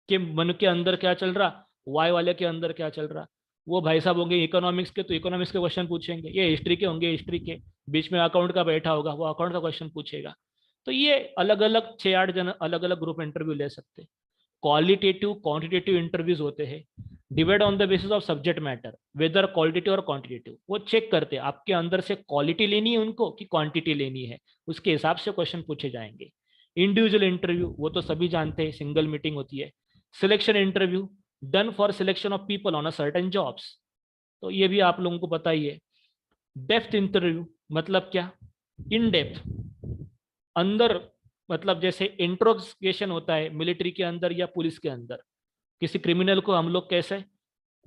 के मन के अंदर क्या चल रहा, वाई वाले के अंदर क्या चल रहा। वो भाई साहब होंगे इकोनॉमिक्स के तो इकोनॉमिक्स के क्वेश्चन पूछेंगे, ये हिस्ट्री के होंगे हिस्ट्री के, बीच में अकाउंट का बैठा होगा वो अकाउंट का क्वेश्चन पूछेगा। तो ये अलग अलग 6-8 जन अलग अलग ग्रुप इंटरव्यू ले सकते हैं। क्वालिटेटिव क्वांटिटेटिव इंटरव्यूज होते हैं, divide on the basis of subject matter, whether qualitative और क्वांटिटेटिव। वो चेक करते हैं आपके अंदर से क्वालिटी लेनी है उनको कि क्वांटिटी लेनी है, उसके हिसाब से क्वेश्चन पूछे जाएंगे। इंडिविजुअल इंटरव्यू वो तो सभी जानते हैं, सिंगल मीटिंग होती है। Selection interview done for selection of people on a certain jobs, तो ये भी आप लोगों को पता ही है। डेप्थ इंटरव्यू मतलब क्या, इन डेप्थ, अंदर, मतलब जैसे इंट्रोगेशन होता है मिलिट्री के अंदर या पुलिस के अंदर, किसी क्रिमिनल को हम लोग कैसे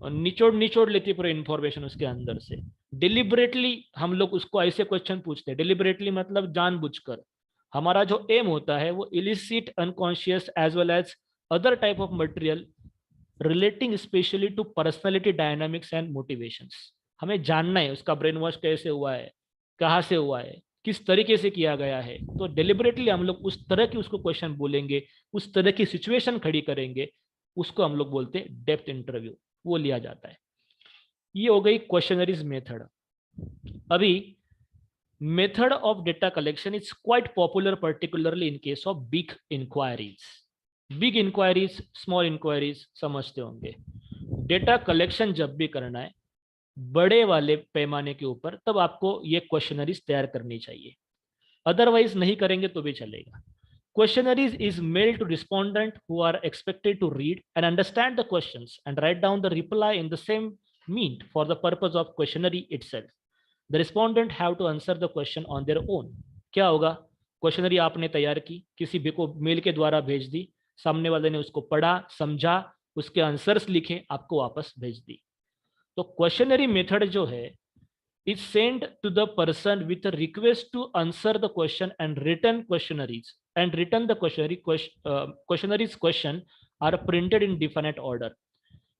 और निचोड़ निचोड़ लेती है पूरी इंफॉर्मेशन उसके अंदर से। डिलिबरेटली हम लोग उसको ऐसे क्वेश्चन पूछते हैं, डिलिबरेटली मतलब जानबूझकर। हमारा जो एम होता है वो elicit, unconscious as well as other type of material relating specially to personality dynamics and motivations. हमें जानना है उसका ब्रेन वॉश कैसे हुआ है, कहाँ से हुआ है, किस तरीके से किया गया है। तो डिलिबरेटली हम लोग उस तरह की उसको क्वेश्चन बोलेंगे, उस तरह की सिचुएशन खड़ी करेंगे, उसको हम लोग बोलते हैं डेप्थ इंटरव्यू, वो लिया जाता है। ये हो गई क्वेश्चनरीज मेथड। अभी method of data collection is quite popular particularly in case of big inquiries. Big inquiries, small inquiries समझते होंगे। डेटा कलेक्शन जब भी करना है बड़े वाले पैमाने के ऊपर, तब आपको ये क्वेश्चनरीज तैयार करनी चाहिए, अदरवाइज नहीं करेंगे तो भी चलेगा। Questionnaires is mailed to respondents who are expected to read and understand the questions and write down the reply in the same mean for the purpose of questionnaire itself. The respondent have to answer the question on their own. क्या होगा? क्वेश्चनरी आपने तैयार की, किसी भी को मेल के द्वारा भेज दी, सामने वाले ने उसको पढ़ा, समझा, उसके आंसर्स लिखे, आपको वापस भेज दी। तो क्वेश्चनरी मेथड जो है is sent to the person with a request to answer the question and written questionnaires and written the questionnaires question are printed in definite order,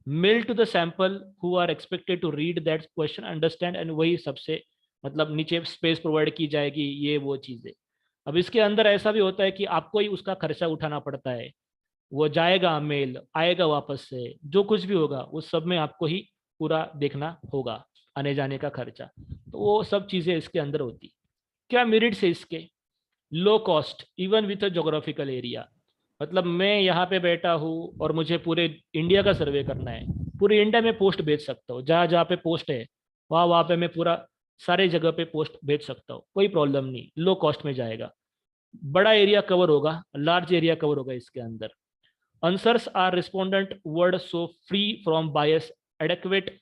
mailed to the sample who are expected to read that question, understand and वही सबसे मतलब नीचे स्पेस प्रोवाइड की जाएगी, ये वो चीजें। अब इसके अंदर ऐसा भी होता है कि आपको ही उसका खर्चा उठाना पड़ता है, वो जाएगा, मेल आएगा, वापस से जो कुछ भी होगा उस सब में आपको ही पूरा देखना होगा, आने जाने का खर्चा। तो वो सब चीज़ें इसके अंदर होती। क्या मेरिट्स है इसके? Low cost even with a geographical area. मतलब मैं यहाँ पे बैठा हूँ और मुझे पूरे इंडिया का सर्वे करना है, पूरे इंडिया में पोस्ट भेज सकता हूँ, जहाँ जहाँ पे पोस्ट है वहाँ वहाँ पे मैं पूरा सारे जगह पे पोस्ट भेज सकता हूँ, कोई प्रॉब्लम नहीं, लो कॉस्ट में जाएगा, बड़ा एरिया कवर होगा, लार्ज एरिया कवर होगा इसके अंदर। Answers are respondent word so free from bias, adequate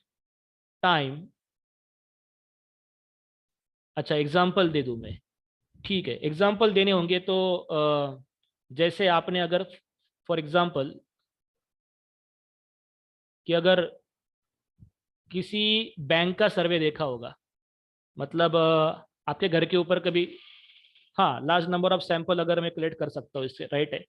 time। अच्छा एग्जाम्पल दे दूं मैं? ठीक है, एग्जाम्पल देने होंगे तो जैसे आपने अगर फॉर एग्जाम्पल कि अगर किसी बैंक का सर्वे देखा होगा, मतलब आपके घर के ऊपर कभी, हाँ लार्ज नंबर ऑफ सैंपल अगर मैं कलेक्ट कर सकता हूँ इससे, राइट है।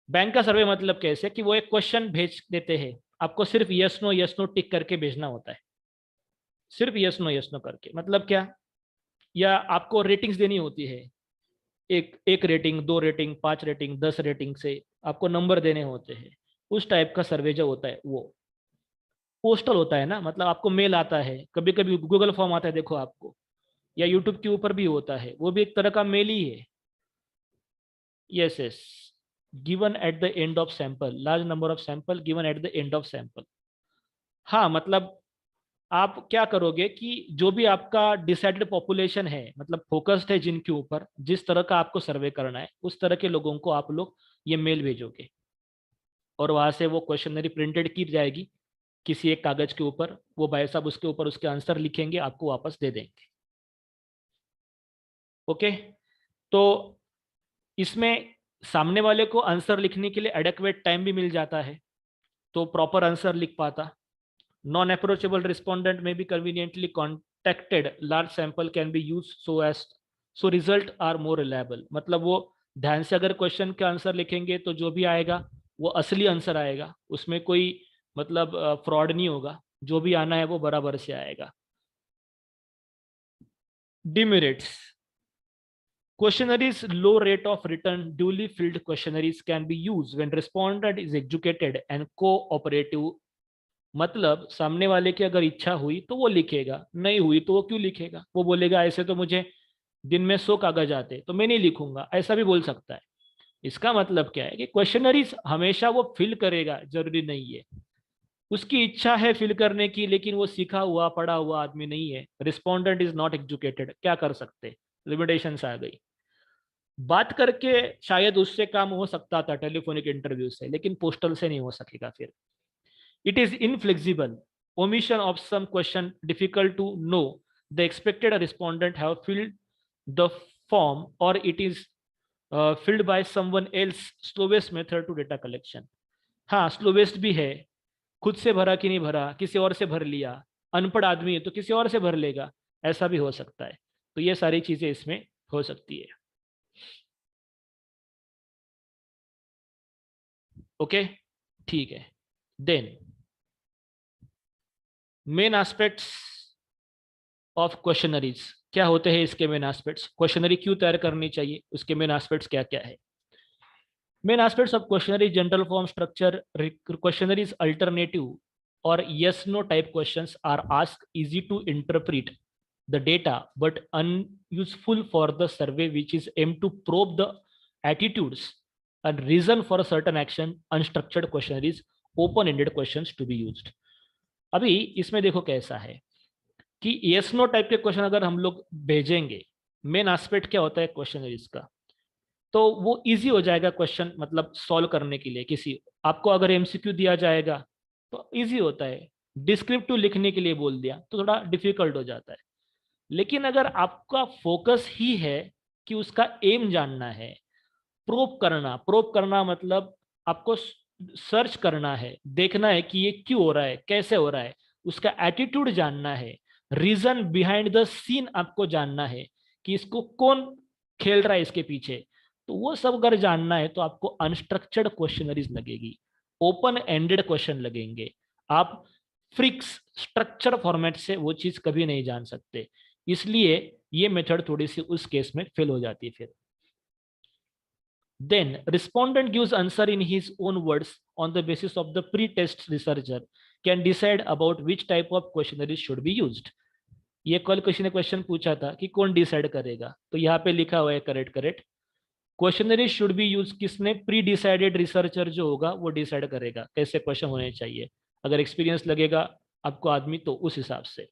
बैंक का सर्वे मतलब कैसे कि वो एक क्वेश्चन भेज देते हैं, आपको सिर्फ यस नो टिक करके भेजना होता है, सिर्फ यस नो करके। मतलब क्या? या आपको रेटिंग्स देनी होती है, एक रेटिंग, 2 रेटिंग, 5 रेटिंग, 10 रेटिंग से आपको नंबर देने होते हैं। उस टाइप का सर्वे जो होता है वो पोस्टल होता है ना, मतलब आपको मेल आता है, कभी कभी गूगल फॉर्म आता है, देखो आपको, या यूट्यूब के ऊपर भी होता है, वो भी एक तरह का मेल ही है। Yes yes, given at the end of sample, large number of sample given at the end of sample. हाँ मतलब आप क्या करोगे कि जो भी आपका डिसाइडेड पॉपुलेशन है, मतलब फोकस्ड है जिनके ऊपर, जिस तरह का आपको सर्वे करना है उस तरह के लोगों को आप लोग ये मेल भेजोगे, और वहां से वो क्वेश्चनरी प्रिंटेड की जाएगी किसी एक कागज के ऊपर, वो भाई साहब उसके ऊपर उसके आंसर लिखेंगे, आपको वापस दे देंगे। ओके, तो इसमें सामने वाले को आंसर लिखने के लिए एडेक्वेट टाइम भी मिल जाता है, तो प्रॉपर आंसर लिख पाता। नॉन अप्रोचेबल रिस्पोंडेंट में भी conveniently contacted large sample can be use so result are more reliable. मतलब वो ध्यान से अगर क्वेश्चन का आंसर लिखेंगे तो जो भी आएगा वो असली आंसर आएगा, उसमें कोई मतलब फ्रॉड नहीं होगा, जो भी आना है वो बराबर से आएगा। Demerits: questionnaires low rate of return duly filled questionnaires can be used when respondent is educated and cooperative। मतलब सामने वाले की अगर इच्छा हुई तो वो लिखेगा, नहीं हुई तो वो क्यों लिखेगा, वो बोलेगा ऐसे तो मुझे दिन में 100 कागज आते तो मैं नहीं लिखूंगा, ऐसा भी बोल सकता है। इसका मतलब क्या है कि क्वेश्चनरीज हमेशा वो फिल करेगा जरूरी नहीं है, उसकी इच्छा है फिल करने की, लेकिन वो सीखा हुआ पढ़ा हुआ आदमी नहीं है, रिस्पोंडेंट इज नॉट एजुकेटेड, क्या कर सकते, लिमिटेशंस आ गई। बात करके शायद उससे काम हो सकता था टेलीफोनिक इंटरव्यू से, लेकिन पोस्टल से नहीं हो सकेगा फिर। It is inflexible. Omission of some question difficult to know the expected respondent have filled the form or it is filled by someone else, slowest method to data collection। हाँ slowest भी है, खुद से भरा कि नहीं भरा, किसी और से भर लिया, अनपढ़ आदमी है तो किसी और से भर लेगा, ऐसा भी हो सकता है। तो ये सारी चीजें इसमें हो सकती है। ओके, ठीक है। Then main aspects of questionnaires, क्या होते हैं इसके मेन एस्पेक्ट्स, क्वेश्चनरी क्यों तैयार करनी चाहिए, उसके मेन एस्पेक्ट्स क्या क्या है। Main aspects of questionnaire is general form structure. Questionnaire is alternative or yes no type questions are asked easy to interpret the data but unuseful for the survey which is aimed to probe the attitudes and reason for a certain action. Unstructured questionnaire is open ended questions to be used. अभी इसमें देखो कैसा है कि yes no टाइप के क्वेश्चन अगर हम लोग भेजेंगे, मेन एस्पेक्ट क्या होता है क्वेश्चनरीज का, तो वो इजी हो जाएगा क्वेश्चन मतलब सॉल्व करने के लिए। किसी आपको अगर एमसीक्यू दिया जाएगा तो इजी होता है, डिस्क्रिप्टिव लिखने के लिए बोल दिया तो थोड़ा डिफिकल्ट हो जाता है। लेकिन अगर आपका फोकस ही है कि उसका एम जानना है, प्रोब करना मतलब आपको सर्च करना है, देखना है कि ये क्यों हो रहा है, कैसे हो रहा है, उसका एटीट्यूड जानना है, रीजन बिहाइंड द सीन आपको जानना है कि इसको कौन खेल रहा है इसके पीछे, तो वो सब अगर जानना है तो आपको अनस्ट्रक्चर्ड क्वेश्चनरीज लगेगी, ओपन एंडेड क्वेश्चन लगेंगे। आप फ्रिक्स स्ट्रक्चर फॉर्मेट से वो चीज कभी नहीं जान सकते, इसलिए ये मेथड थोड़ी सी उस केस में फेल हो जाती है फिर। Then respondent gives answer in his own words on the basis of the pre-test researcher can decide about which type of questionnaire should be used. ये कल किसी ने क्वेश्चन पूछा था कि कौन डिसाइड करेगा, तो यहाँ पे लिखा हुआ है correct correct, questionnaire should be use, किसने, प्री डिसाइडेड रिसर्चर जो होगा वो डिसाइड करेगा कैसे क्वेश्चन होने चाहिए, अगर एक्सपीरियंस लगेगा आपको आदमी तो उस हिसाब से।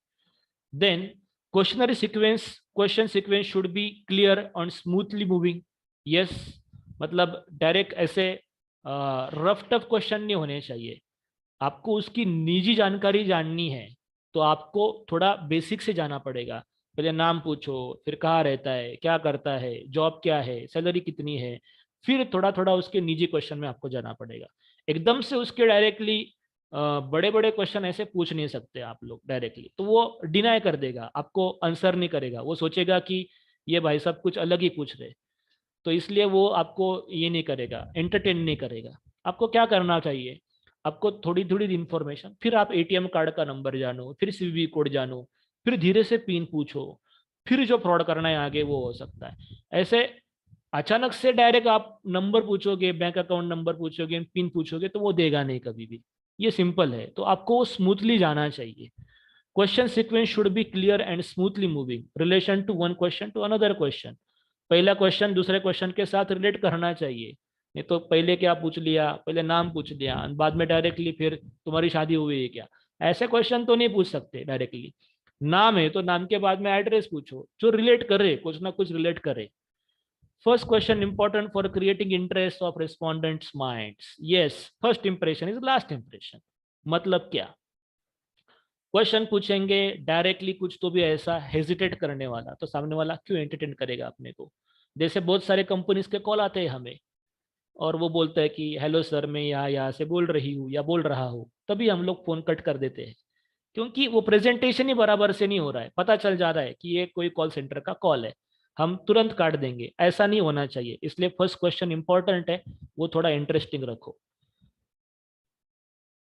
Then questionnaire sequence, question sequence should be clear and smoothly moving. Yes, मतलब डायरेक्ट ऐसे रफ टफ क्वेश्चन नहीं होने चाहिए, आपको उसकी निजी जानकारी जाननी है तो आपको थोड़ा बेसिक से जाना पड़ेगा। पहले नाम पूछो, फिर कहाँ रहता है, क्या करता है, जॉब क्या है, सैलरी कितनी है, फिर थोड़ा थोड़ा उसके निजी क्वेश्चन में आपको जाना पड़ेगा। एकदम से उसके डायरेक्टली बड़े बड़े क्वेश्चन ऐसे पूछ नहीं सकते आप लोग डायरेक्टली, तो वो डिनाई कर देगा, आपको आंसर नहीं करेगा, वो सोचेगा कि ये भाई साहब कुछ अलग ही पूछ रहे, तो इसलिए वो आपको ये नहीं करेगा, एंटरटेन नहीं करेगा। आपको क्या करना चाहिए, आपको थोड़ी थोड़ी इन्फॉर्मेशन, फिर आप एटीएम कार्ड का नंबर जानो, फिर सीवीवी कोड जानो, फिर धीरे से पिन पूछो, फिर जो फ्रॉड करना है आगे वो हो सकता है। ऐसे अचानक से डायरेक्ट आप नंबर पूछोगे, बैंक अकाउंट नंबर पूछोगे, पिन पूछोगे तो वो देगा नहीं कभी भी। ये सिंपल है, तो आपको स्मूथली जाना चाहिए। Question sequence should be clear and smoothly moving relation to one question to another question. पहला क्वेश्चन दूसरे क्वेश्चन के साथ रिलेट करना चाहिए, नहीं तो पहले क्या पूछ लिया, पहले नाम पूछ लिया, बाद में डायरेक्टली फिर तुम्हारी शादी हुई है क्या, ऐसे क्वेश्चन तो नहीं पूछ सकते डायरेक्टली। नाम है तो नाम के बाद में एड्रेस पूछो, जो रिलेट करे, कुछ ना कुछ रिलेट करे। First question important for creating interest of respondents minds. Yes, first impression is last impression. मतलब क्या, क्वेश्चन पूछेंगे डायरेक्टली कुछ तो भी ऐसा हेजिटेट करने वाला, तो सामने वाला क्यों एंटरटेन करेगा अपने को। जैसे बहुत सारे कंपनीज के कॉल आते हैं हमें और वो बोलता है कि हेलो सर मैं यहाँ यहाँ से बोल रही हूँ या बोल रहा हूँ, तभी हम लोग फोन कट कर देते हैं, क्योंकि वो प्रेजेंटेशन ही बराबर से नहीं हो रहा है, पता चल जा रहा है कि ये कोई कॉल सेंटर का कॉल है, हम तुरंत काट देंगे। ऐसा नहीं होना चाहिए, इसलिए फर्स्ट क्वेश्चन इंपॉर्टेंट है, वो थोड़ा इंटरेस्टिंग रखो।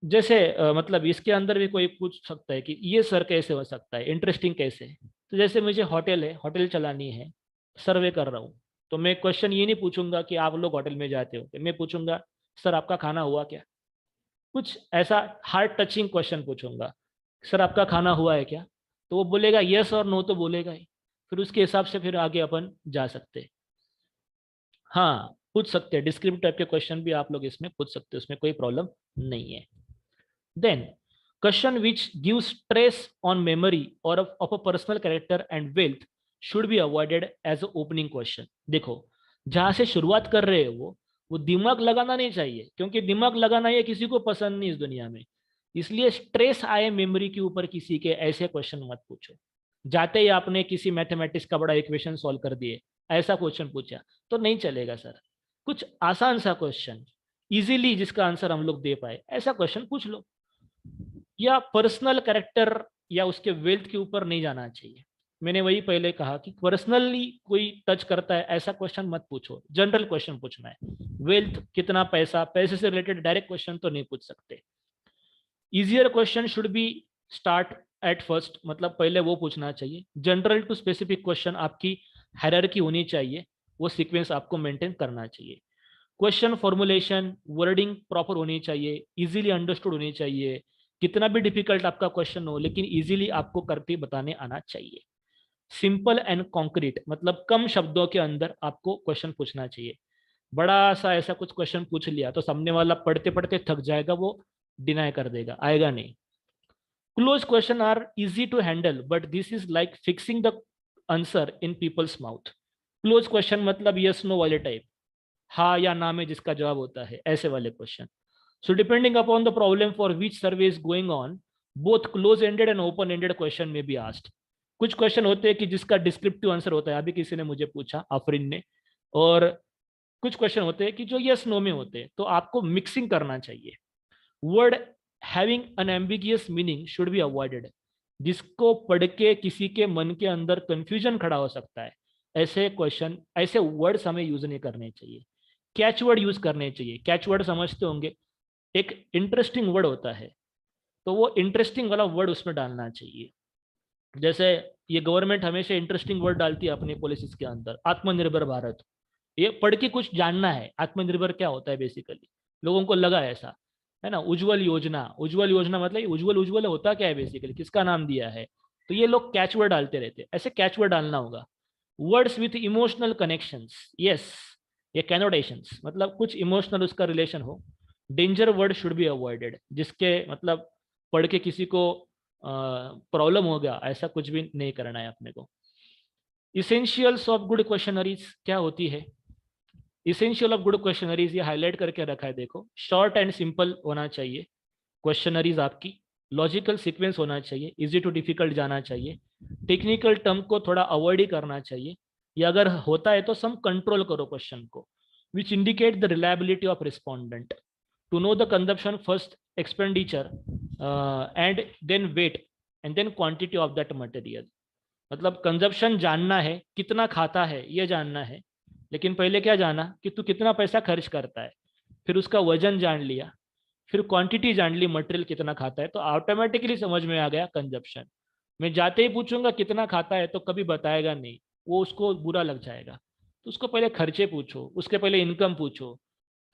जैसे मतलब इसके अंदर भी कोई पूछ सकता है कि ये सर कैसे हो सकता है, इंटरेस्टिंग कैसे है। तो जैसे मुझे होटल है, होटल चलानी है, सर्वे कर रहा हूँ, तो मैं क्वेश्चन ये नहीं पूछूंगा कि आप लोग होटल में जाते हो, मैं पूछूंगा सर आपका खाना हुआ क्या, कुछ ऐसा हार्ट टचिंग क्वेश्चन पूछूंगा, सर आपका खाना हुआ है क्या, तो वो बोलेगा यस और नो तो बोलेगा ही, फिर उसके हिसाब से फिर आगे अपन जा सकते हैं। हाँ पूछ सकते हैं, डिस्क्रिप्टिव टाइप के क्वेश्चन भी आप लोग इसमें पूछ सकते हैं, उसमें कोई प्रॉब्लम नहीं है। Then, question which gives stress on memory or of a personal character and wealth should be avoided as a opening question. देखो, जहां से शुरुआत कर रहे हो वो दिमाग लगाना नहीं चाहिए, क्योंकि दिमाग लगाना ये किसी को पसंद नहीं इस दुनिया में। इसलिए स्ट्रेस आए मेमोरी के ऊपर किसी के, ऐसे क्वेश्चन मत पूछो। जाते ही आपने किसी मैथमेटिक्स का बड़ा इक्वेशन सॉल्व कर दिए, ऐसा क्वेश्चन पूछा तो नहीं चलेगा सर। कुछ आसान सा क्वेश्चन, इजीली जिसका आंसर हम लोग दे पाए, ऐसा क्वेश्चन पूछ लो। या पर्सनल कैरेक्टर या उसके वेल्थ के ऊपर नहीं जाना चाहिए। मैंने वही पहले कहा कि पर्सनली कोई टच करता है ऐसा क्वेश्चन मत पूछो, जनरल क्वेश्चन पूछना है। वेल्थ, कितना पैसा, पैसे से रिलेटेड डायरेक्ट क्वेश्चन तो नहीं पूछ सकते। Easier question should be start at first, मतलब पहले वो पूछना चाहिए। जनरल टू स्पेसिफिक क्वेश्चन आपकी हायरार्की होनी चाहिए, वो सीक्वेंस आपको मेंटेन करना चाहिए। क्वेश्चन फॉर्मुलेशन, वर्डिंग प्रॉपर होनी चाहिए, इजीली अंडरस्टूड होनी चाहिए। कितना भी डिफिकल्ट आपका क्वेश्चन हो, लेकिन इजीली आपको करके बताने आना चाहिए। सिंपल एंड कॉन्क्रीट, मतलब कम शब्दों के अंदर आपको क्वेश्चन पूछना चाहिए। बड़ा सा ऐसा कुछ क्वेश्चन पूछ लिया तो सामने वाला पढ़ते पढ़ते थक जाएगा, वो डिनाई कर देगा, आएगा नहीं। Close question are easy to handle but this is like fixing the answer in people's mouth. Close question मतलब यस नो वाले टाइप, हाँ या ना में जिसका जवाब होता है, ऐसे वाले question. So depending upon the problem for which survey is going on, both close ended and open ended question में बी आस्क्ड। कुछ क्वेश्चन होते हैं कि जिसका डिस्क्रिप्टिव आंसर होता है, अभी किसी ने मुझे पूछा, आफरीन ने। और कुछ क्वेश्चन होते हैं कि जो यस नो में होते हैं, तो आपको मिक्सिंग करना चाहिए। Word having an ambiguous meaning should be avoided, जिसको पढ़ के किसी के मन के अंदर कंफ्यूजन खड़ा हो सकता है, ऐसे क्वेश्चन, ऐसे वर्ड्स हमें यूज नहीं करने चाहिए। कैच वर्ड यूज करने चाहिए। कैच वर्ड समझते होंगे, एक इंटरेस्टिंग वर्ड होता है, तो वो इंटरेस्टिंग वाला वर्ड उसमें डालना चाहिए। जैसे ये गवर्नमेंट हमेशा इंटरेस्टिंग वर्ड डालती है अपनी पॉलिसीज के अंदर, आत्मनिर्भर भारत। ये पढ़ के कुछ जानना है, आत्मनिर्भर क्या होता है बेसिकली, लोगों को लगा ऐसा है ना। उज्जवल योजना, उज्जवल योजना मतलब उज्जवल, उज्जवल होता क्या है बेसिकली, किसका नाम दिया है। तो ये लोग कैच वर्ड डालते रहते हैं, ऐसे कैच वर्ड डालना होगा। Words with emotional connections, yes, ये कैनोटेशंस, मतलब कुछ इमोशनल उसका रिलेशन हो। Danger word should be avoided, जिसके मतलब पढ़ के किसी को प्रॉब्लम हो गया, ऐसा कुछ भी नहीं करना है अपने को। इसेंशियल्स ऑफ गुड क्वेश्चनरीज क्या होती है। इसेंशियल ऑफ गुड क्वेश्चनरीज ये हाईलाइट करके रखा है, देखो। शॉर्ट एंड सिंपल होना चाहिए क्वेश्चनरीज आपकी। लॉजिकल सीक्वेंस होना चाहिए, इजी टू डिफिकल्ट जाना चाहिए। टेक्निकल टर्म को थोड़ा अवॉइड ही करना चाहिए, या अगर होता है तो सम कंट्रोल करो क्वेश्चन को। Which indicate the reliability of respondent. To know the consumption first expenditure and then weight and then quantity of that material. मतलब कंजप्शन जानना है, कितना खाता है ये जानना है, लेकिन पहले क्या जाना कि तू कितना पैसा खर्च करता है। फिर उसका वजन जान लिया, फिर क्वांटिटी जान ली, मटेरियल कितना खाता है, तो ऑटोमेटिकली समझ में आ गया कंजप्शन। मैं जाते ही पूछूंगा कितना खाता है तो कभी बताएगा नहीं, वो उसको बुरा लग जाएगा। तो उसको पहले खर्चे पूछो, उसके पहले इनकम पूछो,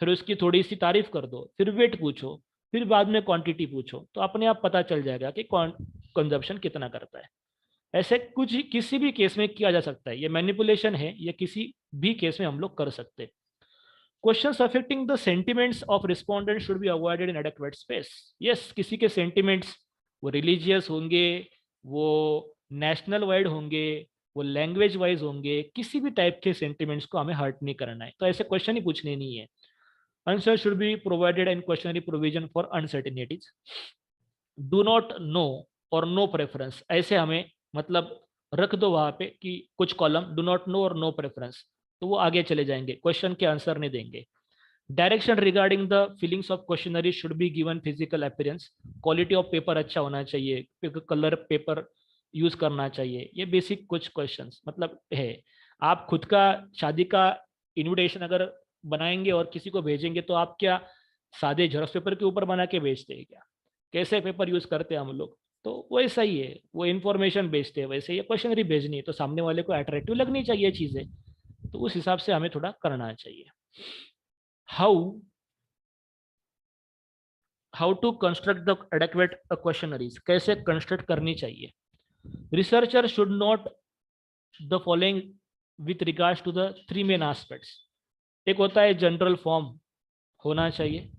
फिर उसकी थोड़ी सी तारीफ कर दो, फिर वेट पूछो, फिर बाद में क्वांटिटी पूछो, तो अपने आप पता चल जाएगा कि कौन कंजप्शन कितना करता है। ऐसे कुछ किसी भी केस में किया जा सकता है, ये मैनिपुलेशन है, ये किसी भी केस में हम लोग कर सकते हैं। Questions affecting the sentiments of respondent should be avoided in adequate space. Yes, किसी के सेंटिमेंट्स, वो रिलीजियस होंगे, वो नेशनल वाइड होंगे, वो लैंग्वेज वाइज होंगे, किसी भी टाइप के सेंटिमेंट्स को हमें हर्ट नहीं करना है, तो ऐसे क्वेश्चन ही पूछने नहीं है। Answer should be provided in questionnaire provision for uncertainties. Do not know और नो प्रेफरेंस, ऐसे हमें मतलब रख दो वहां पे कि कुछ कॉलम डू नॉट नो और नो प्रेफरेंस, तो वो आगे चले जाएंगे, क्वेश्चन के आंसर नहीं देंगे। Direction regarding the feelings of questionnaire should be given physical appearance. Quality of paper अच्छा होना चाहिए, कलर पेपर यूज करना चाहिए, ये बेसिक कुछ क्वेश्चंस मतलब है। आप खुद का शादी का इनविटेशन अगर बनाएंगे और किसी को भेजेंगे, तो आप क्या सादे जेरॉक्स पेपर के ऊपर बना के भेजते हैं क्या, कैसे पेपर यूज करते हैं हम लोग। तो वो ऐसा ही है, वो इन्फॉर्मेशन भेजते हैं, वैसे ये क्वेश्चनरी भेजनी है तो सामने वाले को अट्रैक्टिव लगनी चाहिए चीजें, तो उस हिसाब से हमें थोड़ा करना चाहिए। How how to construct the adequate questionnaires, कैसे कंस्ट्रक्ट करनी चाहिए। Researcher should note the following with regards to the three main aspects. एक होता है जनरल फॉर्म होना चाहिए,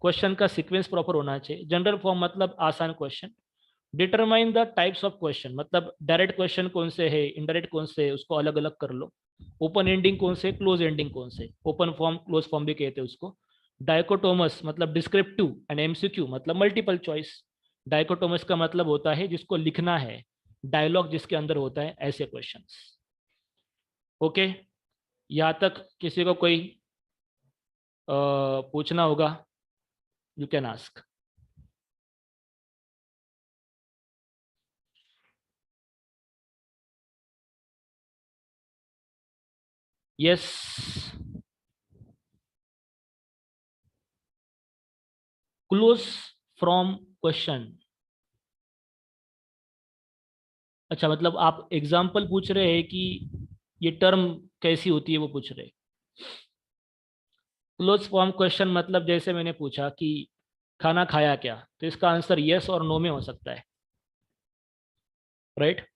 क्वेश्चन का सीक्वेंस प्रॉपर होना चाहिए। जनरल फॉर्म मतलब आसान question. Determine the types of question, मतलब डायरेक्ट क्वेश्चन कौन से है, इनडायरेक्ट कौन से है, उसको अलग अलग कर लो। ओपन एंडिंग कौन से, क्लोज एंडिंग कौन से, ओपन फॉर्म क्लोज फॉर्म भी कहते हैं उसको। डायकोटोमस मतलब डिस्क्रिप्टिव, एंड एमसीक्यू मतलब मल्टीपल चॉइस। डायकोटोमस का मतलब होता है जिसको लिखना है, डायलॉग जिसके अंदर होता है, ऐसे क्वेश्चंस। ओके, यहाँ तक किसी को कोई पूछना होगा, you can ask. Yes, close from question. अच्छा, मतलब आप एग्जाम्पल पूछ रहे हैं कि ये टर्म कैसी होती है वो पूछ रहे हैं। क्लोज फॉर्म क्वेश्चन मतलब जैसे मैंने पूछा कि खाना खाया क्या, तो इसका आंसर यस और नो में हो सकता है, राइट।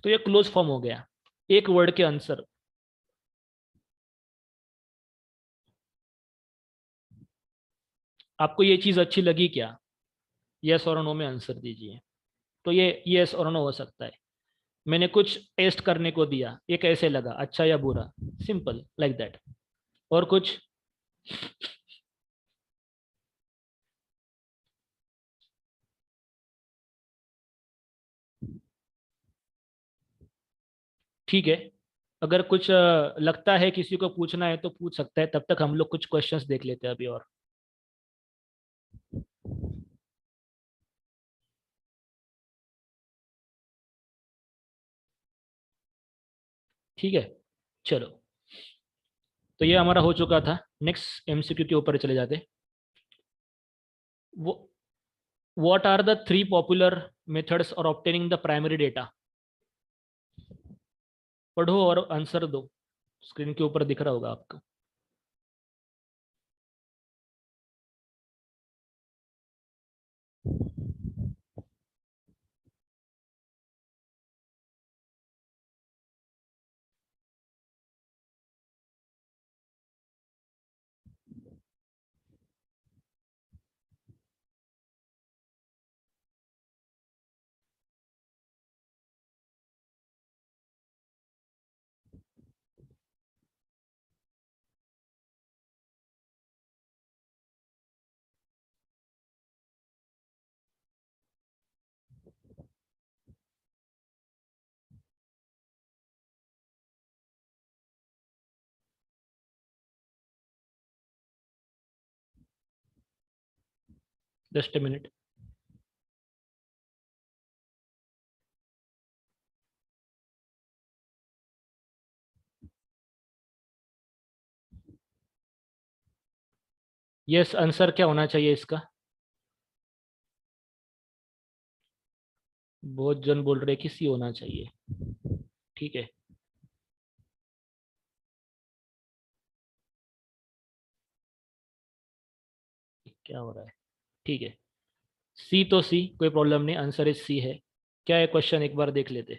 तो ये क्लोज फॉर्म हो गया, एक वर्ड के आंसर। आपको ये चीज अच्छी लगी क्या, यस और नो में आंसर दीजिए। तो ये यस और नो हो सकता है। मैंने कुछ टेस्ट करने को दिया, ये कैसे लगा, अच्छा या बुरा, सिंपल लाइक दैट। और कुछ? ठीक है, अगर कुछ लगता है किसी को पूछना है तो पूछ सकता है, तब तक हम लोग कुछ क्वेश्चंस देख लेते हैं अभी और। ठीक है, चलो। तो ये हमारा हो चुका था। नेक्स्ट एमसीक्यू के ऊपर चले जाते। वो what are the three popular methods और ऑब्टेनिंग द प्राइमरी डेटा? पढ़ो और आंसर दो, स्क्रीन के ऊपर दिख रहा होगा आपको। Just a minute. Yes, answer क्या होना चाहिए इसका? बहुत जन बोल रहे कि सी होना चाहिए। ठीक है, क्या हो रहा है? ठीक है, सी तो सी, कोई प्रॉब्लम नहीं, आंसर इज सी है। क्या है क्वेश्चन, एक बार देख लेते।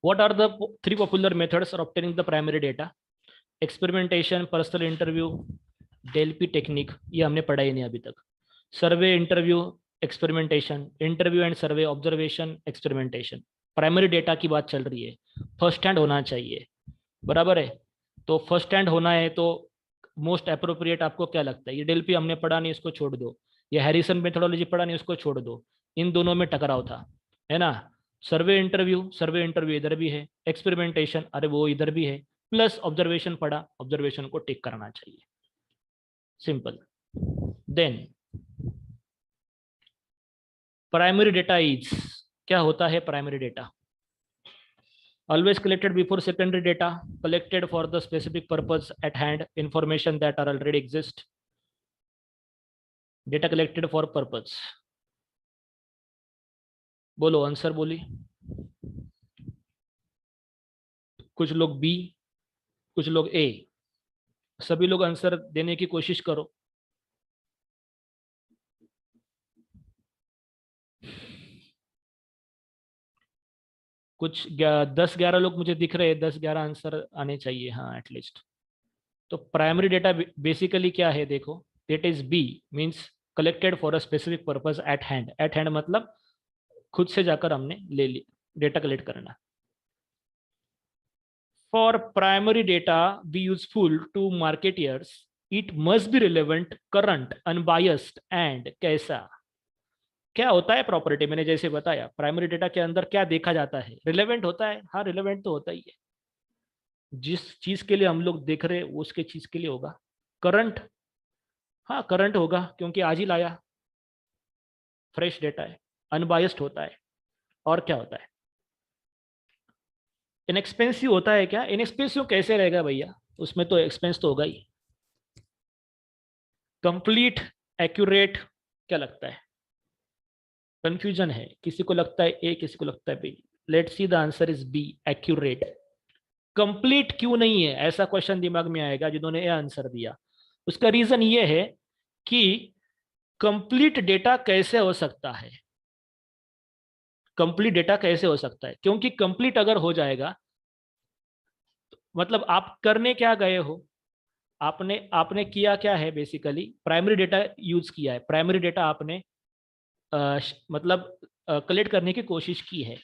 What are the three popular methods of obtaining the primary data? Experimentation, personal interview, Delphi technique, ये हमने पढ़ा ही नहीं अभी तक। Survey, interview, experimentation, interview and survey, observation, experimentation. Primary data की बात चल रही है, फर्स्ट हैंड होना चाहिए, बराबर है। तो फर्स्ट हैंड होना है तो मोस्ट अप्रोप्रिएट आपको क्या लगता है? ये डेल्पी हमने पढ़ा नहीं, इसको छोड़ दो। ये हैरिसन मेथोडोलॉजी पढ़ा नहीं, उसको छोड़ दो। इन दोनों में टकराव था, है ना। सर्वे इंटरव्यू, सर्वे इंटरव्यू इधर भी है, एक्सपेरिमेंटेशन अरे वो इधर भी है, प्लस ऑब्जर्वेशन पढ़ा, ऑब्जर्वेशन को टिक करना चाहिए, simple. Then primary data is, क्या होता है primary data? always collected before secondary data, collected for the specific purpose at hand, information that are already exist, data collected for purpose। बोलो आंसर बोलिए। कुछ लोग बी, कुछ लोग ए, सभी लोग आंसर देने की कोशिश करो। कुछ 10-11 लोग मुझे दिख रहे हैं, 10-11 आंसर आने चाहिए, हाँ एटलीस्ट। तो प्राइमरी डेटा बेसिकली क्या है देखो, that is B, means collected for a specific purpose at hand. At hand मतलब खुद से जाकर हमने ले ली, डेटा कलेक्ट करना। For primary data be useful to marketeers, it must be relevant, current, unbiased and कैसा? क्या होता है प्रॉपर्टी, मैंने जैसे बताया प्राइमरी डेटा के अंदर क्या देखा जाता है, रिलेवेंट होता है, हाँ रिलेवेंट तो होता ही है, जिस चीज के लिए हम लोग देख रहे हैं उसके चीज के लिए होगा। करंट, हाँ करंट होगा क्योंकि आज ही लाया, फ्रेश डेटा है। अनबायस्ड होता है, और क्या होता है? इनएक्सपेंसिव होता है क्या? इनएक्सपेंसिव कैसे रहेगा भैया, उसमें तो एक्सपेंस तो होगा ही। कंप्लीट, एक्यूरेट, क्या लगता है? कंफ्यूजन है, किसी को लगता है ए, किसी को लगता है B. Let's see, the answer is B, accurate. Complete क्यों नहीं है, ऐसा क्वेश्चन दिमाग में आएगा जिन्होंने ए आंसर दिया। उसका रीजन ये है कि कंप्लीट डेटा कैसे हो सकता है, कंप्लीट डेटा कैसे हो सकता है, क्योंकि कंप्लीट अगर हो जाएगा मतलब आप करने क्या गए हो, आपने आपने किया क्या है, बेसिकली प्राइमरी डेटा यूज किया है, प्राइमरी डेटा आपने मतलब कलेक्ट करने की कोशिश की है।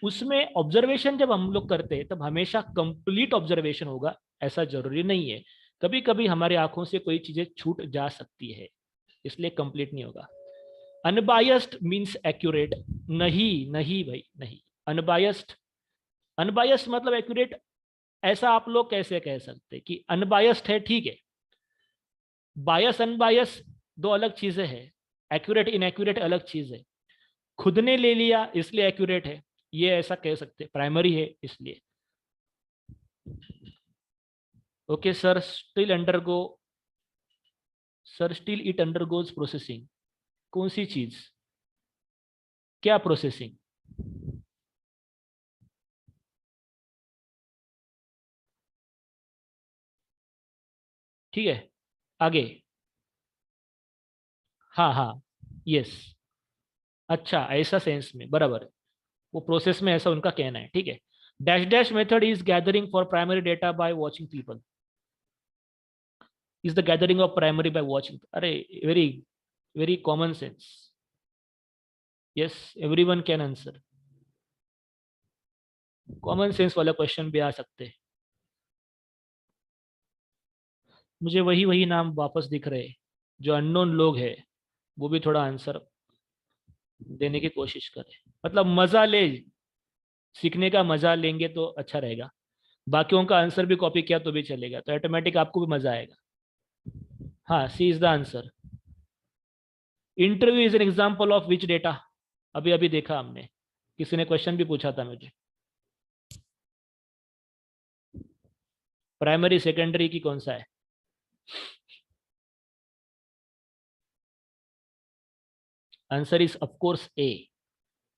उसमें ऑब्जर्वेशन जब हम लोग करते हैं तब हमेशा कंप्लीट ऑब्जर्वेशन होगा, ऐसा जरूरी नहीं है। कभी कभी हमारी आंखों से कोई चीजें छूट जा सकती है, इसलिए कंप्लीट नहीं होगा। अनबायस्ड मींस एक्यूरेट, नहीं नहीं भाई नहीं। अनबायस्ड, अनबायस्ड मतलब एक्यूरेट, ऐसा आप लोग कैसे कह सकते कि अनबायस्ड है? ठीक है, बायस अनबायस दो अलग चीजें हैं, एक्यूरेट इनएक्यूरेट अलग चीज है। खुद ने ले लिया इसलिए एक्यूरेट है, ये ऐसा कह सकते, प्राइमरी है इसलिए। Okay sir, still undergo, sir still it undergoes processing, कौन सी चीज, क्या प्रोसेसिंग? ठीक है, आगे। हाँ हाँ, यस, अच्छा ऐसा सेंस में बराबर है, वो प्रोसेस में ऐसा उनका कहना है, ठीक है। Dash dash method is gathering for primary data by watching people, is the gathering of primary by watching, अरे very very common sense, yes everyone can answer. Common sense वाला क्वेश्चन भी आ सकते हैं। मुझे वही वही नाम वापस दिख रहे हैं, जो अननोन लोग हैं, वो भी थोड़ा आंसर देने की कोशिश करें, मतलब मजा ले, सीखने का मजा लेंगे तो अच्छा रहेगा। बाकियों का आंसर भी कॉपी किया तो भी चलेगा, तो ऑटोमेटिक आपको भी मजा आएगा। हाँ, C is the answer. Interview is an example of which data, अभी अभी देखा हमने, किसी ने क्वेश्चन भी पूछा था मुझे, प्राइमरी सेकेंडरी की कौन सा है? Answer is of course A,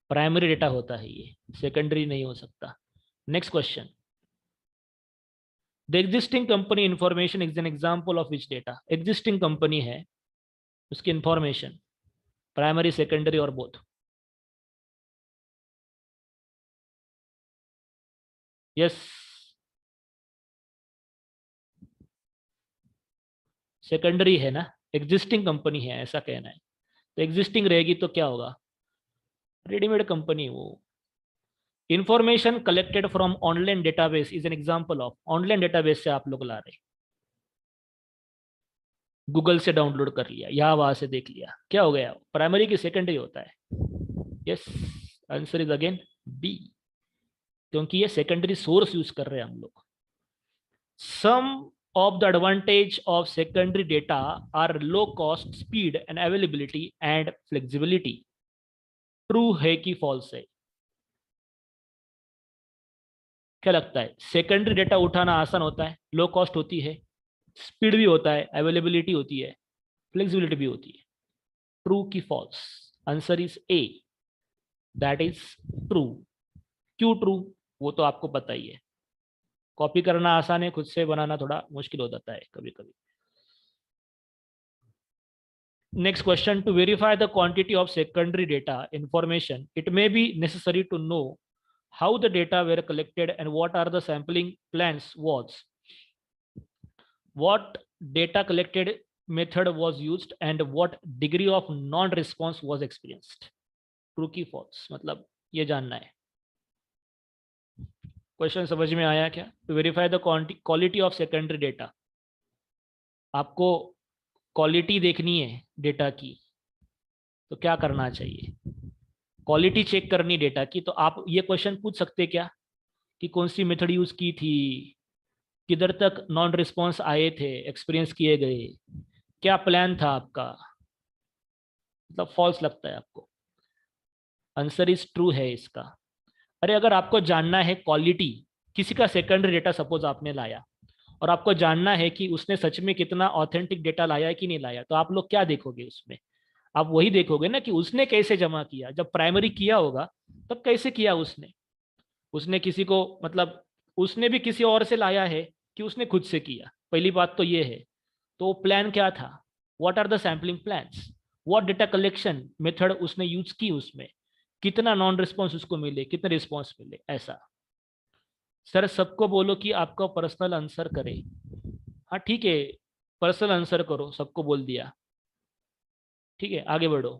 primary data होता है ये, सेकेंडरी नहीं हो सकता। Next question, the existing company information is an example of which data, existing company है उसकी इंफॉर्मेशन, प्राइमरी सेकेंडरी और बोथ। यस, सेकेंडरी है ना, एग्जिस्टिंग कंपनी है ऐसा कहना है, तो एग्जिस्टिंग रहेगी तो क्या होगा, रेडीमेड कंपनी वो। Information collected from online database is an example of, online database से आप लोग ला रहे, गूगल से डाउनलोड कर लिया या वहां से देख लिया, क्या हो गया, प्राइमरी की सेकेंडरी होता है। Yes, answer is again B, क्योंकि ये सेकेंडरी सोर्स यूज कर रहे हैं हम लोग। सम of the advantage of secondary data are low cost, speed and availability and flexibility, true है कि फॉल्स है? क्या लगता है, सेकेंडरी डेटा उठाना आसान होता है, लो कॉस्ट होती है, स्पीड भी होता है, अवेलेबिलिटी होती है, फ्लेक्सिबिलिटी भी होती है, ट्रू की false? Answer is A, that is true. क्यों ट्रू, वो तो आपको पता ही है, कॉपी करना आसान है, खुद से बनाना थोड़ा मुश्किल हो जाता है कभी कभी। Next question, to verify the quantity of secondary data information, it may be necessary to know how the data were collected and what are the sampling plans was. What data collected method was used and what degree of non-response was experienced. True की false, मतलब ये जानना है। क्वेश्चन समझ में आया क्या? To verify the quality of secondary data, आपको क्वालिटी देखनी है डेटा की, तो क्या करना चाहिए? क्वालिटी चेक करनी डेटा की, तो आप ये क्वेश्चन पूछ सकते क्या कि कौन सी मेथड यूज की थी, किधर तक नॉन रिस्पॉन्स आए थे, एक्सपीरियंस किए गए, क्या प्लान था आपका, मतलब फॉल्स लगता है आपको? आंसर इज ट्रू है इसका। अरे अगर आपको जानना है क्वालिटी, किसी का सेकेंडरी डेटा सपोज आपने लाया और आपको जानना है कि उसने सच में कितना ऑथेंटिक डेटा लाया है कि नहीं लाया, तो आप लोग क्या देखोगे उसमें? आप वही देखोगे ना कि उसने कैसे जमा किया। जब प्राइमरी किया होगा तब कैसे किया उसने, उसने किसी को मतलब उसने भी किसी और से लाया है कि उसने खुद से किया। पहली बात तो ये है। तो प्लान क्या था, what are the sampling plans, what data collection method उसने यूज की, उसमें कितना नॉन रिस्पॉन्स उसको मिले, कितने रिस्पॉन्स मिले, ऐसा। सर सबको बोलो कि आपका पर्सनल आंसर करे। हाँ ठीक है, पर्सनल आंसर करो, सबको बोल दिया। ठीक है, आगे बढ़ो।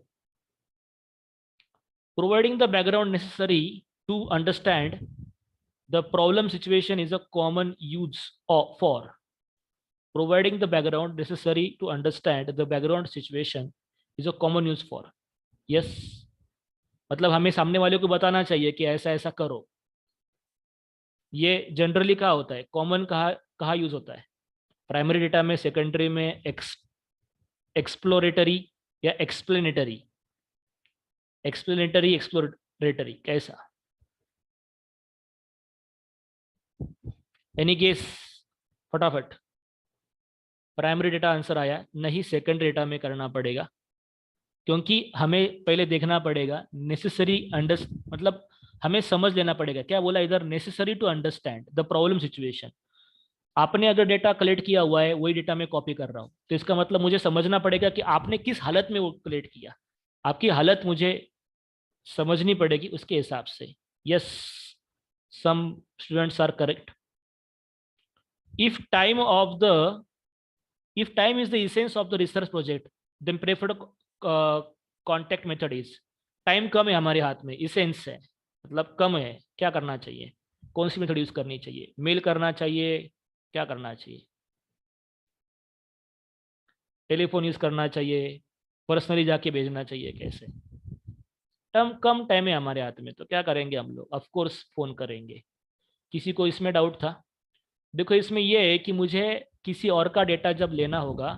Providing the background necessary to understand the problem situation is a common use for. Providing the background necessary to understand the background situation is a common use for. Yes, मतलब हमें सामने वाले को बताना चाहिए कि ऐसा ऐसा करो। ये जनरली कहाँ होता है, कॉमन कहाँ कहाँ यूज होता है? प्राइमरी डेटा में, सेकेंडरी में, एक्सप्लोरेटरी या एक्सप्लेनेटरी? एक्सप्लेनेटरी, एक्सप्लोरेटरी, कैसा? एनी गेस, फटाफट। प्राइमरी डेटा आंसर आया नहीं, सेकेंडरी डेटा में करना पड़ेगा, क्योंकि हमें पहले देखना पड़ेगा नेसेसरी मतलब हमें समझ लेना पड़ेगा। क्या बोला इधर? Necessary to understand the problem situation. आपने अगर डेटा कलेक्ट किया हुआ है, वही डेटा मैं कॉपी कर रहा हूँ, तो इसका मतलब मुझे समझना पड़ेगा कि आपने किस हालत में वो कलेक्ट किया। आपकी हालत मुझे समझनी पड़ेगी उसके हिसाब से। Yes, some students are correct. If time of the if time is the essence of the research project, then preferred contact method is। Time कम है हमारे हाथ में, इसेंस है मतलब कम है, क्या करना चाहिए? कौन सी मेथड यूज करनी चाहिए? मेल करना चाहिए? क्या करना चाहिए? टेलीफोन यूज करना चाहिए? पर्सनली जाके भेजना चाहिए? कैसे? टर्म कम टाइम है हमारे हाथ में, तो क्या करेंगे हम लोग? ऑफ कोर्स फोन करेंगे। किसी को इसमें डाउट था? देखो इसमें ये है कि मुझे किसी और का डेटा जब लेना होगा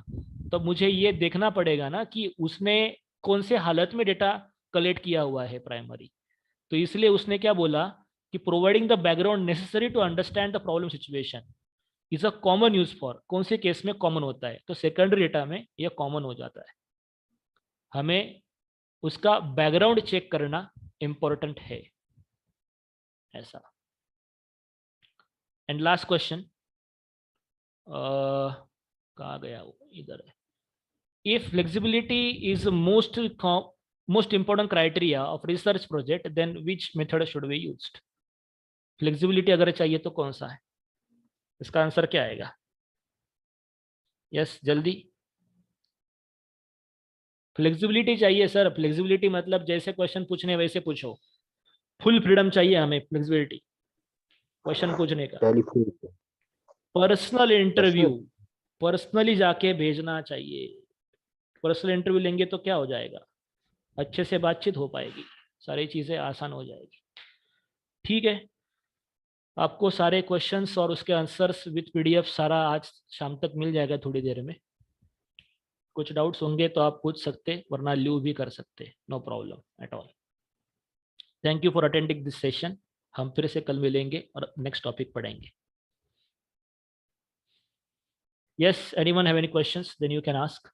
तो मुझे ये देखना पड़ेगा ना कि उसने कौन से हालत में डेटा कलेक्ट किया हुआ है प्राइमरी। तो इसलिए उसने क्या बोला कि providing the background necessary to understand the problem situation is a common use for. कौन से केस में कॉमन होता है? तो सेकेंडरी डेटा में यह कॉमन हो जाता है। हमें उसका बैकग्राउंड चेक करना इंपॉर्टेंट है, ऐसा। एंड लास्ट क्वेश्चन, कहाँ गया वो, इधर है। If flexibility is the most important criteria of research project, then which method should be used? Flexibility अगर चाहिए तो कौन सा है? इसका आंसर क्या आएगा? यस, जल्दी। फ्लेक्सिबिलिटी चाहिए सर। फ्लेक्सिबिलिटी मतलब जैसे क्वेश्चन पूछने वैसे पूछो। फुल फ्रीडम चाहिए हमें, फ्लेक्सिबिलिटी क्वेश्चन पूछने का। Telephone personal interview, personal personally जाके भेजना चाहिए। पर्सनल इंटरव्यू लेंगे तो क्या हो जाएगा? अच्छे से बातचीत हो पाएगी, सारी चीज़ें आसान हो जाएगी। ठीक है, आपको सारे क्वेश्चंस और उसके आंसर्स विथ पीडीएफ सारा आज शाम तक मिल जाएगा, थोड़ी देर में। कुछ डाउट्स होंगे तो आप पूछ सकते, वरना लीव भी कर सकते, no problem at all. Thank you for attending this session. हम फिर से कल मिलेंगे और नेक्स्ट टॉपिक पढ़ेंगे। Yes, anyone have any questions? Then you can ask.